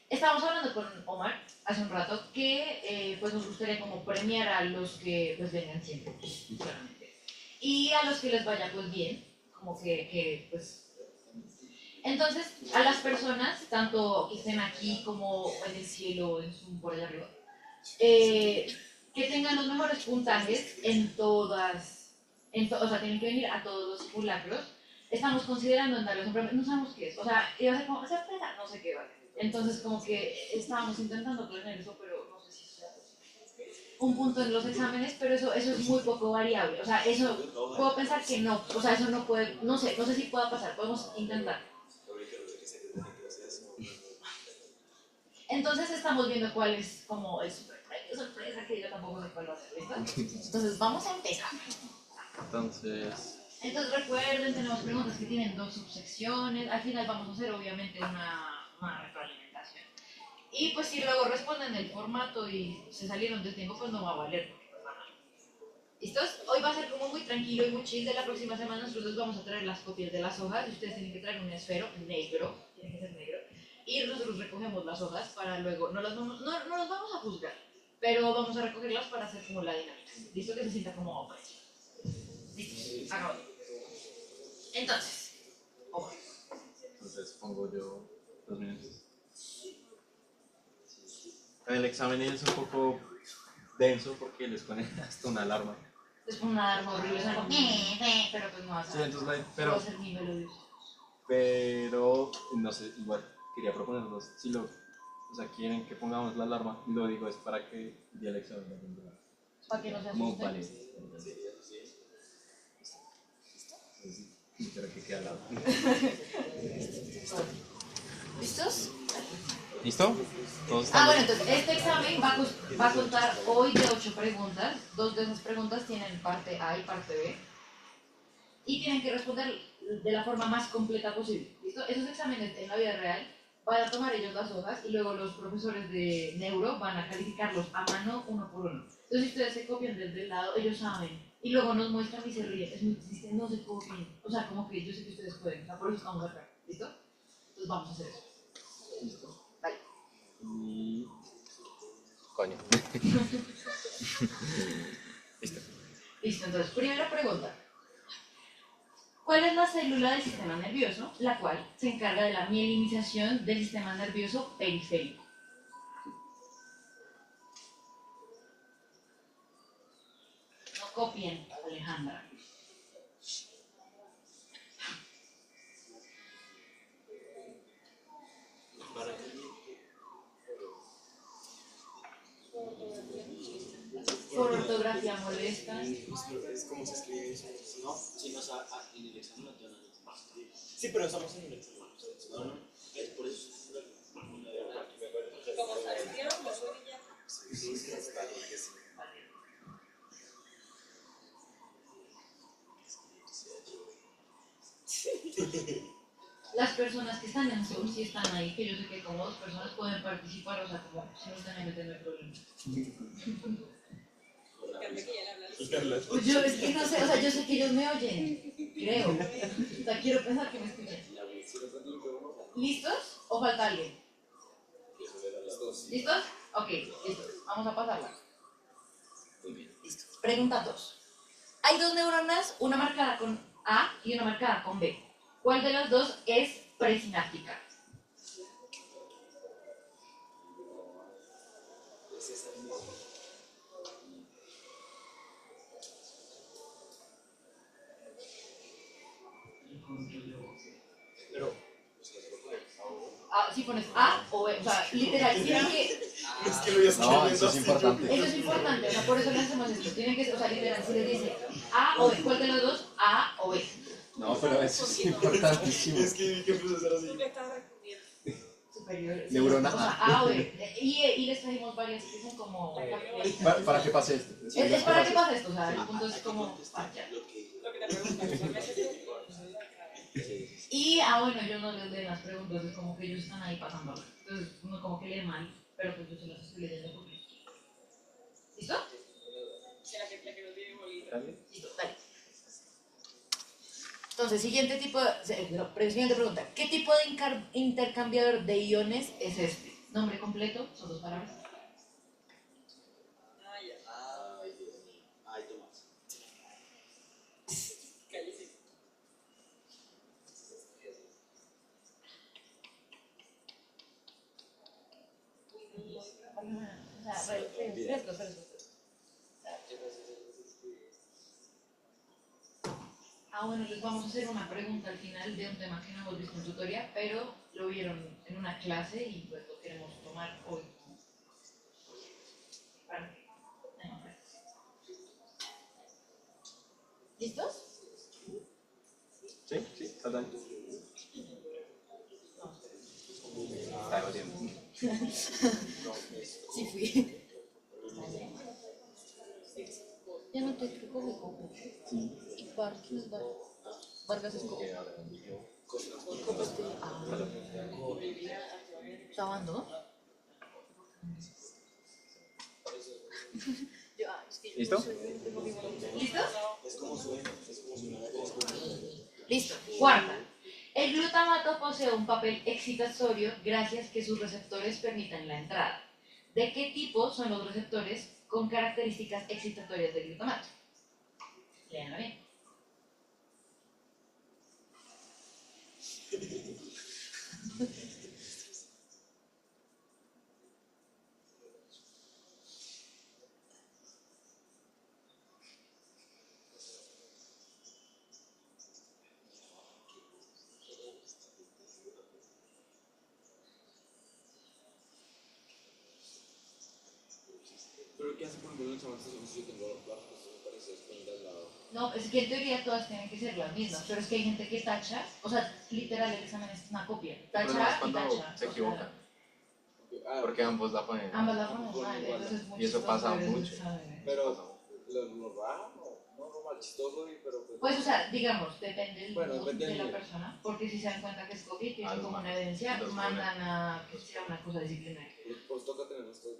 A: Estábamos hablando con Omar hace un rato que pues nos gustaría como premiar a los que pues vengan siempre, claramente. Y a los que les vaya pues bien, como que pues... Entonces, a las personas, tanto que estén aquí como en el cielo, por allá arriba, que tengan los mejores puntajes en todas, o sea, tienen que venir a todos los simulacros. Estamos considerando en darles un premio, no sabemos qué es, o sea, iba a ser como sorpresa, no sé qué va a ser. Entonces, como que estábamos intentando planear eso, pero no sé si sea un punto en los exámenes, pero eso es muy poco variable. O sea, eso puedo pensar que no, o sea, eso no puede, no sé si pueda pasar, podemos intentar. Entonces, estamos viendo cuál es como el super premio sorpresa, que yo tampoco sé cuál va a ser, ¿listo? Entonces, vamos a empezar. Entonces recuerden, tenemos preguntas que tienen 2 subsecciones, al final vamos a hacer obviamente una retroalimentación. Y pues si luego responden el formato y se salieron del tiempo, pues no va a valer porque pues van a... ¿Listos? Hoy va a ser como muy tranquilo y muy chill. De la próxima semana nosotros les vamos a traer las copias de las hojas y ustedes tienen que traer un esfero negro, tiene que ser negro, y nosotros recogemos las hojas para luego, no los vamos a juzgar, pero vamos a recogerlas para hacer como la dinámica. ¿Listo? Que se sienta como open. Listo, acabado. Entonces, Omar.
C: entonces pongo yo 2 minutos. El examen es un poco denso porque les ponen hasta una alarma.
A: Es como una alarma horrible, es algo, pero pues no va a
C: Sí,
A: ser.
C: entonces,
A: Va a ser mi melodioso.
C: pero, no sé, igual quería proponerlos. Si lo, o sea, quieren que pongamos la alarma, lo digo es para que el día del examen no tenga
A: Para que no se
C: como
A: asusten.
C: vale. Espero que quede al lado.
A: ¿Listos?
C: ¿Listo? ¿Todos están
A: Bueno, entonces este examen va a contar hoy de 8 preguntas. 2 de esas preguntas tienen parte A y parte B. Y tienen que responder de la forma más completa posible. ¿Listo? Esos exámenes en la vida real van a tomar ellos las hojas y luego los profesores de neuro van a calificarlos a mano uno por uno. Entonces si ustedes se copian desde el lado, ellos saben. Y luego nos muestran y se ríen. Es muy triste, no se copien. O sea, como que yo sé que ustedes pueden. O sea, por eso estamos acá. ¿Listo? Entonces vamos a hacer eso.
C: ¿Listo?
A: Vale.
C: Y... Coño. Listo.
A: Listo, entonces, primera pregunta. ¿Cuál es la célula del sistema nervioso, la cual se encarga de la mielinización del sistema nervioso periférico? No copien, Alejandra. Por ortografía molesta.
B: Es como se escribe eso. No, si no, en el examen no te van a decir. Sí, pero estamos en el examen. No, no. Es por eso.
D: Como salieron, no soy ya.
A: Las personas que están en Zoom, si están ahí, que yo sé que como 2 personas pueden participar, o sea, como si no están ahí, no hay problema. Pues yo es que no sé, o sea, yo sé que ellos me oyen, creo. O sea, quiero pensar que me escuchan. ¿Listos? ¿O falta alguien? ¿Listos? Ok, listos. Vamos a pasarla. Listo. Pregunta 2. Hay 2 neuronas, una marcada con A y una marcada con B. ¿Cuál de las dos es presináptica?
B: Pero,
A: Si pones A o B, o sea, literal, tienen que...
B: es que lo voy a escribir.
C: No, eso es importante.
A: Eso es importante, o sea, por eso le hacemos esto. Tienen que, o sea, literal, si les dice A o B, ¿cuál de los dos? A o B.
C: No, pero eso es importantísimo.
B: Es que vi que empezó a hacer así.
D: ¿Qué estás respondiendo?
A: Superior.
C: Neurona
A: O sea, A o B. Y les trajimos varias que son como...
C: Para que pase esto.
A: Es para que pase esto, o sea, el punto es como parchar.
D: Lo que te preguntan.
A: Y, bueno, yo no les leo las preguntas, es como que ellos están ahí pasando. Entonces, uno como que lee mal, pero pues yo se las estoy leyendo porque... ¿Listo?
D: La que no tiene bolita.
A: Listo, dale. Entonces, siguiente pregunta. ¿Qué tipo de intercambiador de iones es este? Nombre completo, son 2 palabras.
D: Ah, ya.
B: Ay, Dios mío. Ay, Tomás.
D: Cállese.
A: Bueno, les vamos a hacer una pregunta al final de un tema que no hemos visto en tutoría, pero lo vieron en una clase y pues lo queremos tomar hoy. Vale. ¿Listos?
C: ¿Sí? Sí, está bien. Está batiendo.
A: Sí fui. Ya no te explico de cómo.
C: Sí.
A: ¿Y para quién es Vargas Escobar? ¿Sabando?
C: ¿Listo?
A: ¿Listos?
B: Es como suena.
A: Listo. Cuarta. El glutamato posee un papel excitatorio gracias que sus receptores permitan la entrada. ¿De qué tipo son los receptores con características excitatorias del glutamato? Léanlo bien.
B: qué hace por ejemplo en el examen de estación si yo tengo las respuestas me parece de al lado?
A: No, es que en teoría todas tienen que ser las mismas, pero es que hay gente que tacha, o sea, literal el examen es una copia,
C: Pero no es
A: tacha y
C: cuando
A: tacha.
C: se
A: o sea,
C: equivocan,
B: Ah,
C: porque ambos la ponen.
A: ambas las ponemos
B: Igual,
A: mal,
B: igual.
A: entonces es muy
C: Y eso
A: chistoso
C: pasa
A: ver esos
C: mucho.
A: exámenes.
B: pero lo raro, no mal chistoso, pero
A: Pues, o sea, digamos, depende del
B: Bueno,
A: mood
B: depende
A: de
B: del
A: la
B: nivel.
A: persona, porque si se dan cuenta que es copia y
C: Ah,
A: tienen
C: los
A: como una
C: mandan.
A: evidencia,
C: Los
A: mandan a que sea una cosa disciplinaria.
B: pues toca tener estos.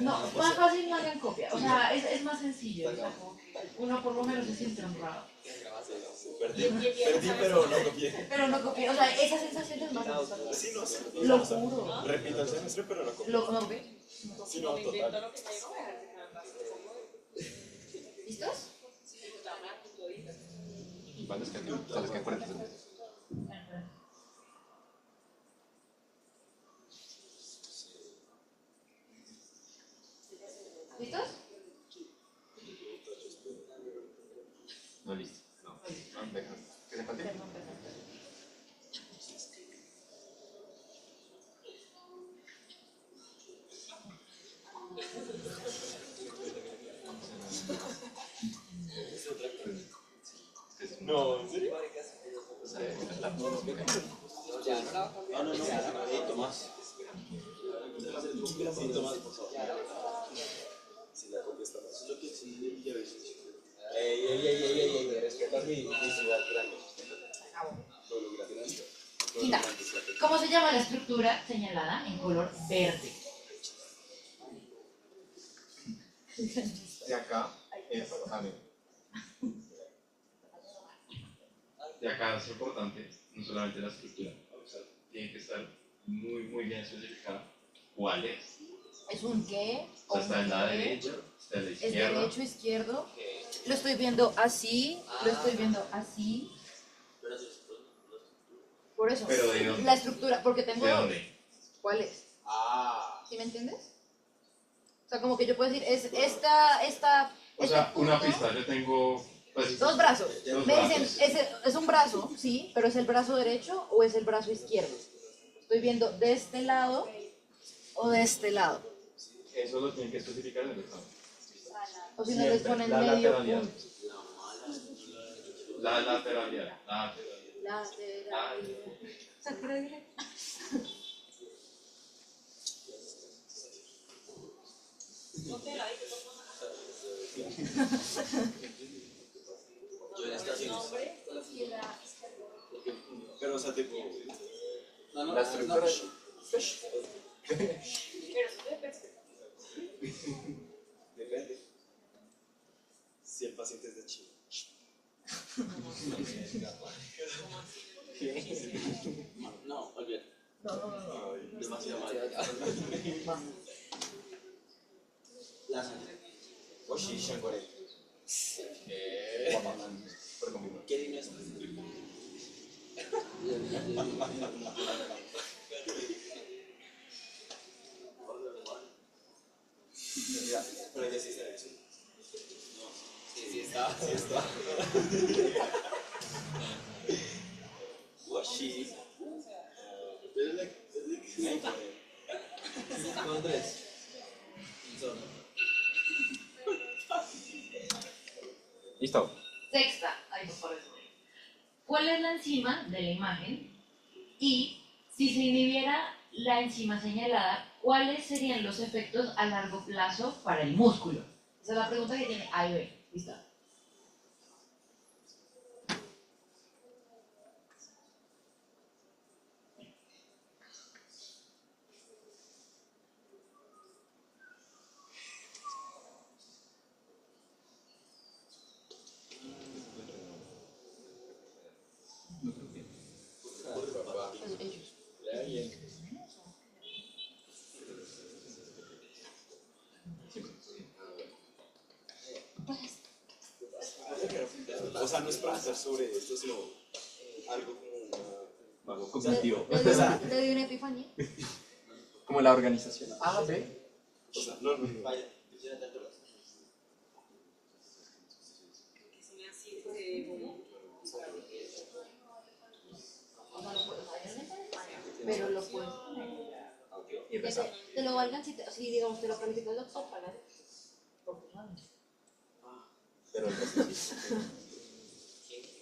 A: No, más fácil no hagan copia, o sea, es más sencillo, o sea, como que uno por lo menos se siente honrado.
B: Perdí, pero no copié.
A: Pero no copia, o sea, esa sensación es más satisfactoria.
B: Sí, no sé.
A: Lo juro.
B: Repito el semestre, pero no copié.
A: ¿No copié?
B: Sí,
D: No
B: no,
D: me invento
B: total.
D: lo que me digo, voy a dejar de cantar.
A: ¿Listos?
D: Sí, está blanco todito.
C: Vale, es que sabes que 40 segundos.
A: ¿Listos?
C: No, listo. No, deja. ¿Qué se falta?
A: Perdón, perdón.
B: No, ¿en serio?
C: La música.
B: No, no, no. Tomás. Sí, Tomás, por favor. Si la copia está mal. Eso es lo que sí ya ves. Ey, respetas mi ciudad grande. Gracias.
A: Quinta. ¿Cómo se llama la estructura señalada en color verde?
C: De acá es también. De acá es importante, no solamente la estructura, o sea, tiene que estar muy bien especificada cuál es.
A: ¿Es un qué?
C: O sea, está en la
A: qué?
C: derecha, está en la
A: ¿Es
C: izquierda.
A: derecho, izquierdo? Lo estoy viendo así, lo estoy viendo así. Por eso,
C: ¿Pero de dónde?
A: la estructura, porque tengo
C: ¿De
A: dos.
C: dónde?
A: ¿Cuál es?
B: Ah.
A: ¿Sí me entiendes? O sea, como que yo puedo decir, es esta,
C: O sea,
A: este
C: una
A: punto,
C: pista, yo tengo pues,
A: dos brazos.
C: Dos
A: Me dicen,
C: brazos.
A: es un brazo, sí, pero ¿es el brazo derecho o es el brazo izquierdo? Estoy viendo de este lado o de este lado.
C: Eso lo tienen que especificar en el examen.
A: O si no les
C: Siempre,
A: ponen
C: la
A: medio
C: lateralidad.
A: punto.
C: La lateralidad.
A: Lateralidad.
D: Ponte la que
B: Yo en estaciones.
D: nombre y la...
B: Pero, o sea, tipo.
C: La estructura.
D: Pero eso es de perspectiva.
B: Depende. Si el paciente es de Chile. No, olvídate.
A: No.
B: Demasiado mal. La sangre. Oshi Shangore.
C: Por conmigo.
B: ¿Qué dime esto? Pero ya sí está eso. No. Sí está. Sí está. Washi. Desde que con tres.
C: Listo.
A: Sexta. Ay, por eso. ¿Cuál es la enzima de la imagen? Y si se inhibiera la enzima señalada, ¿cuáles serían los efectos a largo plazo para el músculo? Esa es la pregunta que tiene A y B. ¿Listo? Pues ellos.
B: O sea, no es para estar sobre esto, sino algo como una.
C: Vago cognitivo.
A: ¿Le dio una epifanía?
C: Como la organización. A, B.
B: O sea, no, vaya.
D: Que se me así de como...
A: O sea, lo puedes hacer, pero lo puedes poner.
C: y rezar.
E: Te lo valgan si digamos, te lo califica el doctor, pagas.
B: Pero el resto sí.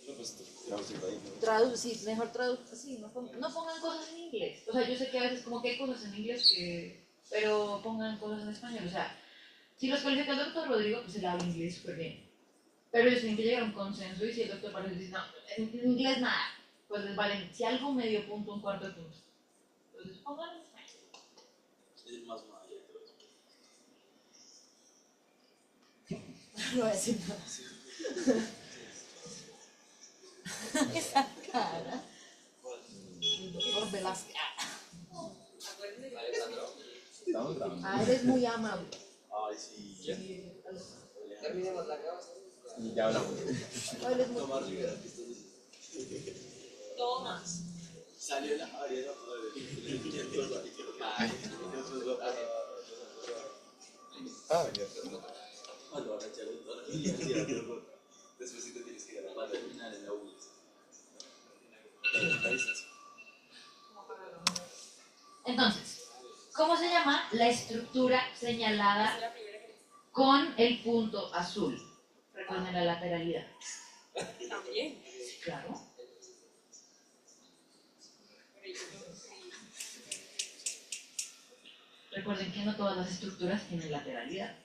B: No, pues traducirlo ahí, ¿no?
E: Sí, mejor traducir, sí,
A: No pongan cosas en inglés. O sea, yo sé que a veces como que hay cosas en inglés que... Pero pongan cosas en español. O sea, si los califica el doctor Rodrigo, pues él habla inglés súper bien. Pero ellos tienen que llegar a un consenso y si el doctor parece dice, no, en inglés nada, pues les valen, si algo medio punto, un cuarto de punto. Entonces pongan en español.
B: Es más maya y todo eso.
E: no voy a decir nada. Esa cara. El doctor Velázquez.
C: Estamos grabando.
E: Eres muy amable.
B: Ay, sí.
F: Terminemos la grabación.
C: Y ya hablamos.
E: Eres muy
B: Tomás Rivera, ¿qué estás diciendo?
D: Tomás.
B: Salió la Ariana cuando van a echar toda la universidad, después sí te tienes que ir a la para terminar en la UIS.
A: Entonces, ¿cómo se llama la estructura señalada
D: Es la primera que
A: con el punto azul? Recuerden la lateralidad.
D: también.
A: Claro. Recuerden que no todas las estructuras tienen lateralidad.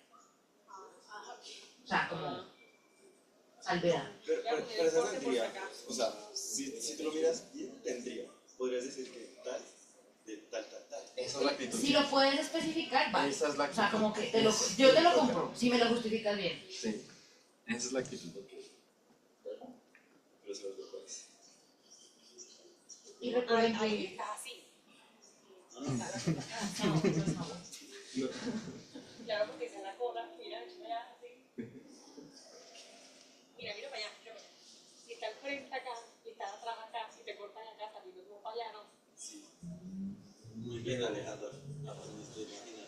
A: O sea, como salvedad.
B: Pero esa tendría, o sea, si tú lo miras bien, tendría. Podrías decir que tal, de tal.
C: Esa es la actitud.
A: Si lo puedes especificar, vale.
C: Esa es la
A: O sea,
C: actitud.
A: como que yo te lo compro, si me lo justificas bien.
C: Sí. Esa es la actitud.
B: Pero se los locales.
A: Y recuerden
D: Ahí
A: que...
D: está así.
A: No, pues no.
D: Claro, porque está en la cola. Mira, echa para allá, así. Mira para allá. Y está al frente acá, y está atrás acá, y te cortan acá, saliendo como para allá, ¿no?
B: Sí. Muy bien, Alejandro. Aprendiste a imaginar.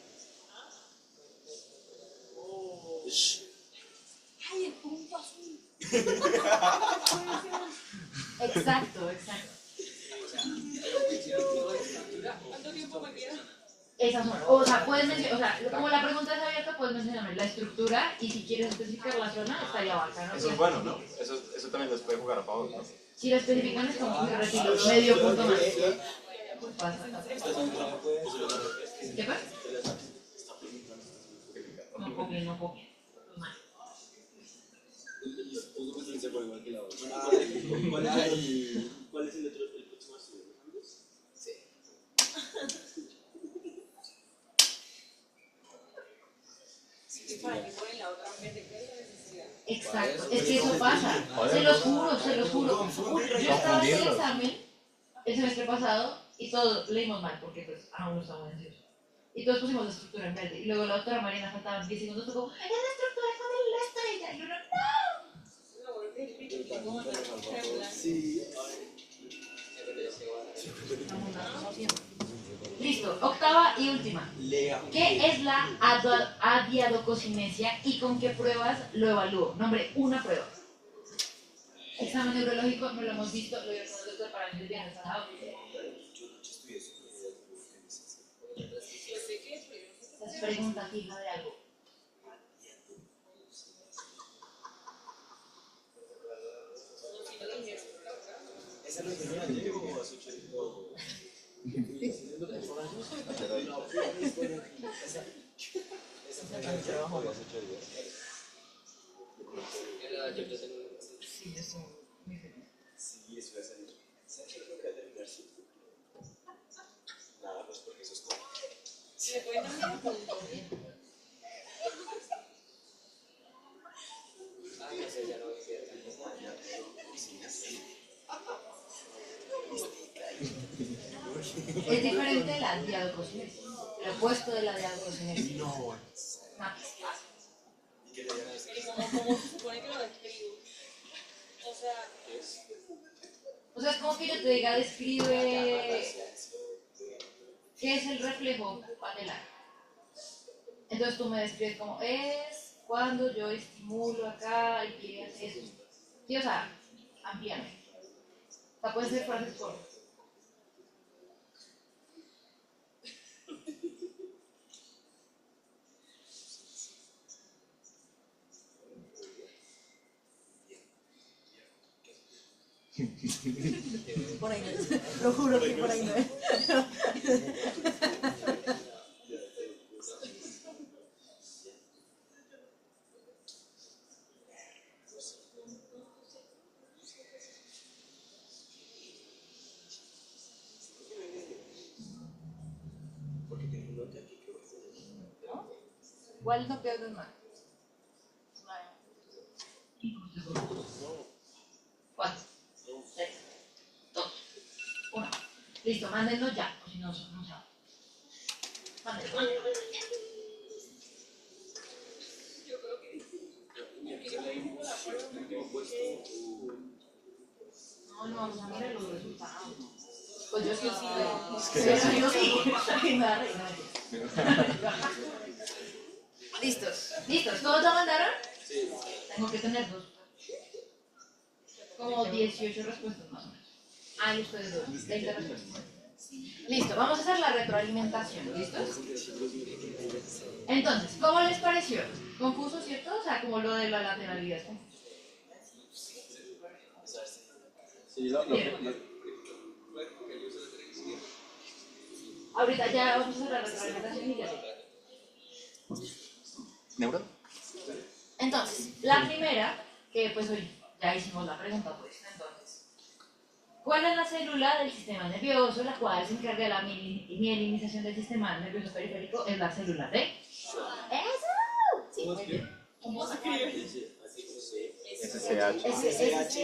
D: ¡Ay, el punto azul!
A: Exacto.
D: ¿Cuánto tiempo me queda?
A: Esas son. O sea, puedes mencionar, o sea, como la pregunta es abierta, puedes mencionar la estructura y si quieres especificar la zona, estaría bacano.
C: Eso es bueno, ¿no? Eso también les puede jugar a favor, ¿no?
A: Si lo especifican es como que retiro medio punto más. Pasa. ¿Qué pasa? No copien. Mal.
B: Se fue igual que la otra. ¿Cuál es el próximo estudio? ¿Los Andes? Sí.
D: Y para que ponen la otra en vez de que la necesidad.
A: Exacto, es que eso pasa. Se los juro. Yo estaba en el examen el semestre pasado y todos leímos mal porque pues aún no estamos ansiosos. Y todos pusimos la estructura en verde. Y luego la doctora Marina faltaban 10 segundos, fue como, es la estructura con el estrella. Y uno, no.
D: No, porque el bicho está como regular.
B: Sí.
A: Listo, octava y última.
B: Lea.
A: ¿Qué es la adiadococinesia y con qué pruebas lo evalúo? Nombre, una prueba. Examen neurológico, no lo hemos visto, lo vieron con el doctor para el viernes pasado. Esa es pregunta fija de algo.
B: Esa no es genial, llegó a su chorito.
A: Sí, yo soy muy feliz.
B: Sí, eso va a salir. ¿Sabes qué creo que va a terminar sí? Nada, pues porque eso es como.
D: ¿Me pueden dar un punto?
A: Es diferente de la diadococinesia. El opuesto de la diadococinesia.
B: No.
A: No.
B: ¿Y qué le digan a eso?
D: Pero como se supone que lo describo. O sea,
B: ¿Qué es?
A: O sea, es como que yo te diga, describe qué es el reflejo panelar. Entonces tú me describes como es cuando yo estimulo acá y que hace eso. Sí, o sea, amplíame. O sea, pueden ser frases cortas.
E: Por ahí no es. Lo juro que por ahí no es.
B: Porque tengo un lote aquí que
E: ¿Cuál no pierdes más?
A: 4, 3, 2, 1. Listo, mándenlo ya, o si no, no se va. Mándenlo, mándenlo. No vamos a mirar los resultados. Pues yo sí, pero yo sí. Ay, me da reír, no mentira. Listos, listos, ¿todos lo mandaron?
B: Sí.
A: Tengo que tener dos. Como 18 respuestas más o menos. Ah, y ustedes dos, 20 respuestas. Listo, vamos a hacer la retroalimentación, ¿listos? Entonces, ¿cómo les pareció? Confuso, ¿cierto? O sea, como lo de la lateralidad es confuso.
B: Sí,
A: Ahorita ya vamos a hacer la retroalimentación y ya.
C: ¿Neuro?
A: Entonces, la primera, que pues hoy ya hicimos la pregunta pues, entonces. ¿Cuál es la célula del sistema nervioso la cual se encarga de la mielinización del sistema nervioso periférico? Es la célula D. ¡Eso! Sí, muy bien. ¿Cómo se escribe?
C: SCH.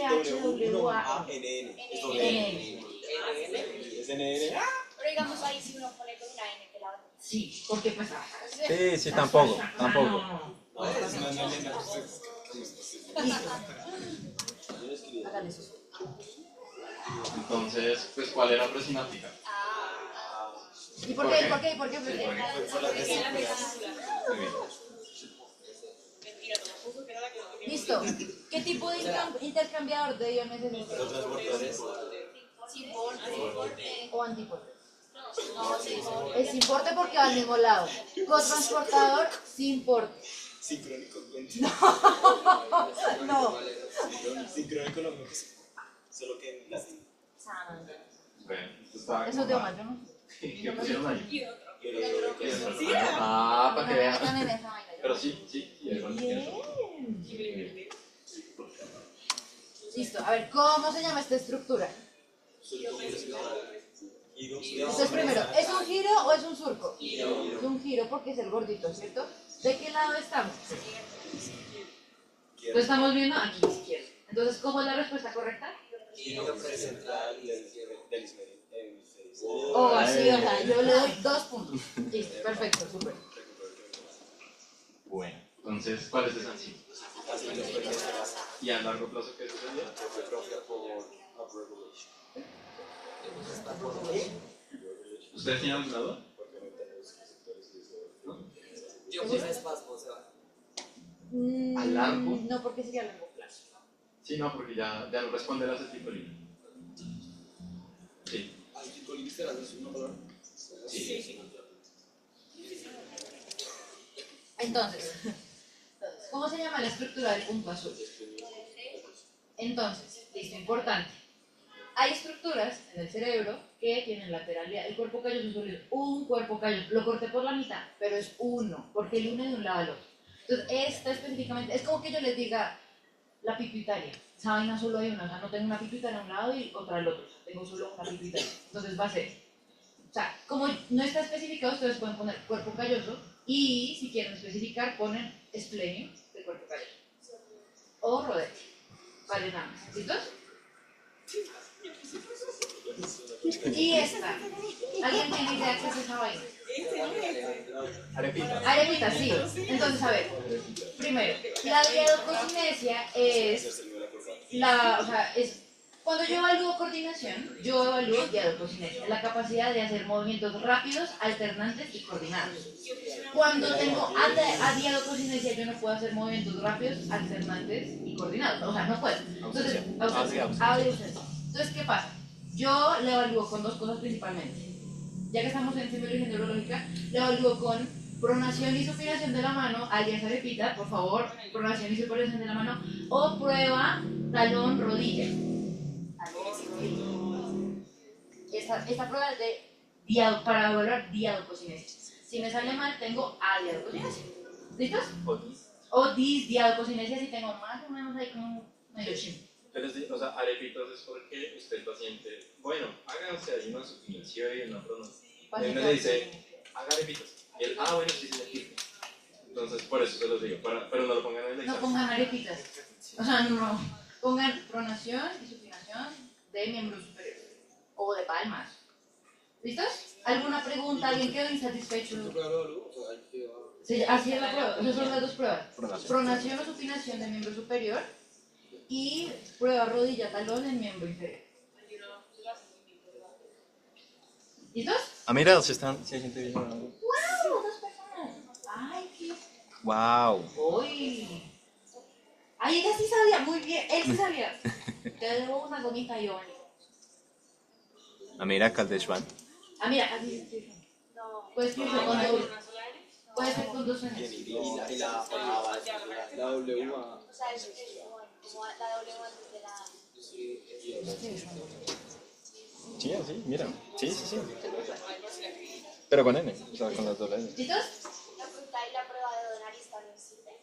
A: SCHWA.
B: Es doble N. Es NN.
D: Pero digamos ahí si uno pone con una N que la otra.
A: Sí, porque pues...
G: Sí, tampoco,
A: No,
G: tampoco.
A: no.
B: No, es una nena. Yo escribí.
E: Hágale eso.
C: Entonces, pues, ¿cuál era presináptica?
E: ¿Y por qué? ¿Por qué? ¿Por qué?
B: Fue la
D: Era la
B: décima.
D: vesícula.
C: Muy bien.
D: Mentira, no me puso que era la que no tenía.
E: Listo. ¿Qué tipo de intercambiador de iones es este?
B: Los transportadores.
E: ¿O antiporte? Es sin porte porque va al mismo lado. Cotransportador sin porte.
B: Sincrónico.
E: No.
B: Sincrónico lo mismo que sí. Solo que en latín.
C: Bueno, esto estaba
E: Eso es de Omar, yo no sé.
C: ¿Qué pusieron ahí?
D: Y otro.
C: Ah, para que vean.
E: Están en esa vaina.
C: Pero sí,
E: Bien. Listo. A ver, ¿cómo se llama esta estructura? Entonces, primero, ¿es un giro o es un surco? Es un giro porque es el gordito, ¿cierto? ¿De qué lado estamos?
A: Lo estamos viendo aquí, izquierdo. Entonces, ¿cómo es la respuesta correcta?
B: Giro central del hemisferio.
A: O así, o sea, yo le doy 2 puntos. Listo, perfecto, súper.
C: Bueno, entonces, ¿cuál es esa enzima? ¿Y a largo plazo qué sucedió? ¿Ustedes tienen alguna duda?
F: Yo puse espasmo, se va.
C: ¿A largo?
E: No, porque sería a largo plazo.
C: Sí, no, porque ya no responde la acetilcolina. Sí. Sí.
A: Entonces, ¿cómo se llama la estructura del punto azul? Entonces, listo, importante. Hay estructuras en el cerebro que tienen lateralidad. El cuerpo calloso solo es un cuerpo calloso. Lo corté por la mitad, pero es uno, porque él une de un lado al otro. Entonces, esta específicamente, es como que yo les diga la pituitaria. Esa vaina solo hay una, o sea, no tengo una pituitaria a un lado y otra al otro. O sea, tengo solo una pituitaria. Entonces va a ser, o sea, como no está especificado, ustedes pueden poner cuerpo calloso y si quieren especificar, ponen esplenio de cuerpo calloso. O rodete. Vale, nada más. ¿Listos? Y esta. ¿Alguien tiene idea qué es esa vaina?
C: Arepita.
A: Arepita, sí. Entonces, a ver. Primero, la diadococinesia es la, o sea, es cuando yo evalúo coordinación, yo evalúo diadococinesia, la capacidad de hacer movimientos rápidos, alternantes y coordinados. Cuando tengo adiadococinesia, yo no puedo hacer movimientos rápidos, alternantes y coordinados. O sea, no puedo. Entonces, ausencia. Entonces, ¿qué pasa? Yo le evalúo con dos cosas principalmente. Ya que estamos en semiología neurológica, le evalúo con pronación y supinación de la mano, alias arepita, por favor, pronación y supinación de la mano, o prueba talón-rodilla. Esta prueba es de para evaluar diadococinesia. Si me sale mal, tengo A diadococinesia. ¿Listos? O dis diadococinesia si tengo más o menos ahí como medio chimbo.
C: Pero sí, o sea, arepitas es porque usted paciente, bueno, hágase ahí una supinación y una pronunciación. Y uno le dice, haga arepitas. Y él, bueno, sí, sí. Entonces, por eso se los digo, pero no lo pongan en el
A: No
C: examen.
A: pongan arepitas. O sea, no. Pongan pronación y supinación de miembro superior. O de palmas. ¿Listos? ¿Alguna pregunta? ¿Alguien quedó insatisfecho? Sí, así es la prueba. Esas son las dos pruebas. Pronación o supinación de miembro superior y prueba rodilla-talón en miembro inferior. ¿Listos?
G: Ah, mira, si hay gente viendo.
A: ¡Wow! Dos personas. ¡Ay, qué!
G: Wow.
A: ¡Uy! ¡Ay, ella sí sabía! Muy bien. Él sí sabía. Te debo una gomita, Giovanni.
G: Ah, mira, Caldeshwan.
A: Ah, mira, así sí.
D: No.
A: Puedes que
D: ¿Con
A: con dos.
D: una sola N?
A: Puede ser con dos N's.
B: Y la W.
H: O sea, es como la doble antes de la...
G: Sí, así, mira. Sí. Pero con N, o sea, con las dos N.
A: ¿Listos?
H: La pregunta y la prueba de nariz también sirve.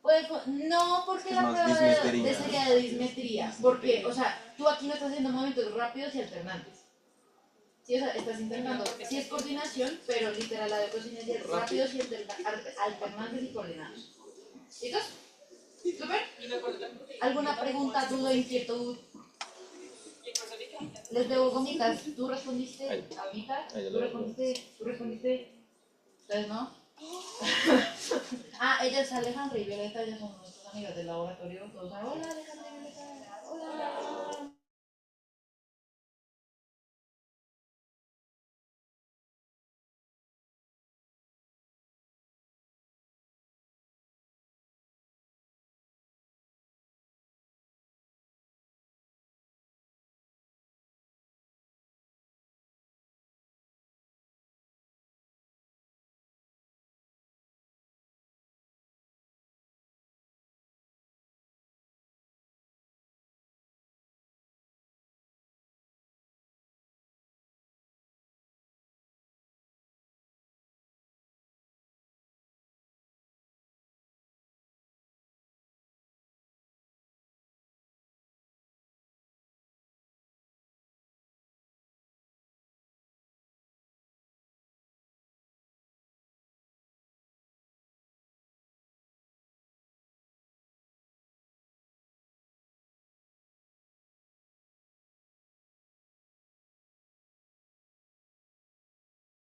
A: Pues no, porque
G: Es
A: la
G: más
A: prueba
G: dismetría.
A: sería de dismetría. Porque, o sea, tú aquí no estás haciendo movimientos rápidos y alternantes. Sí, o sea, estás intentando, sí es coordinación, pero literal la de cocina es rápidos y alternantes y coordinados. ¿Listos? ¿Súper? ¿Alguna pregunta, duda, inquietud? Les debo gomitas. ¿Tú respondiste?
G: Ahí.
A: ¿Amita?
G: Ahí ya
A: ¿Tú
G: lo
A: respondiste? ¿Ustedes no? Ella es Alejandra y Violeta, ellas son nuestras amigas del laboratorio. Todos saben, hola Alejandra.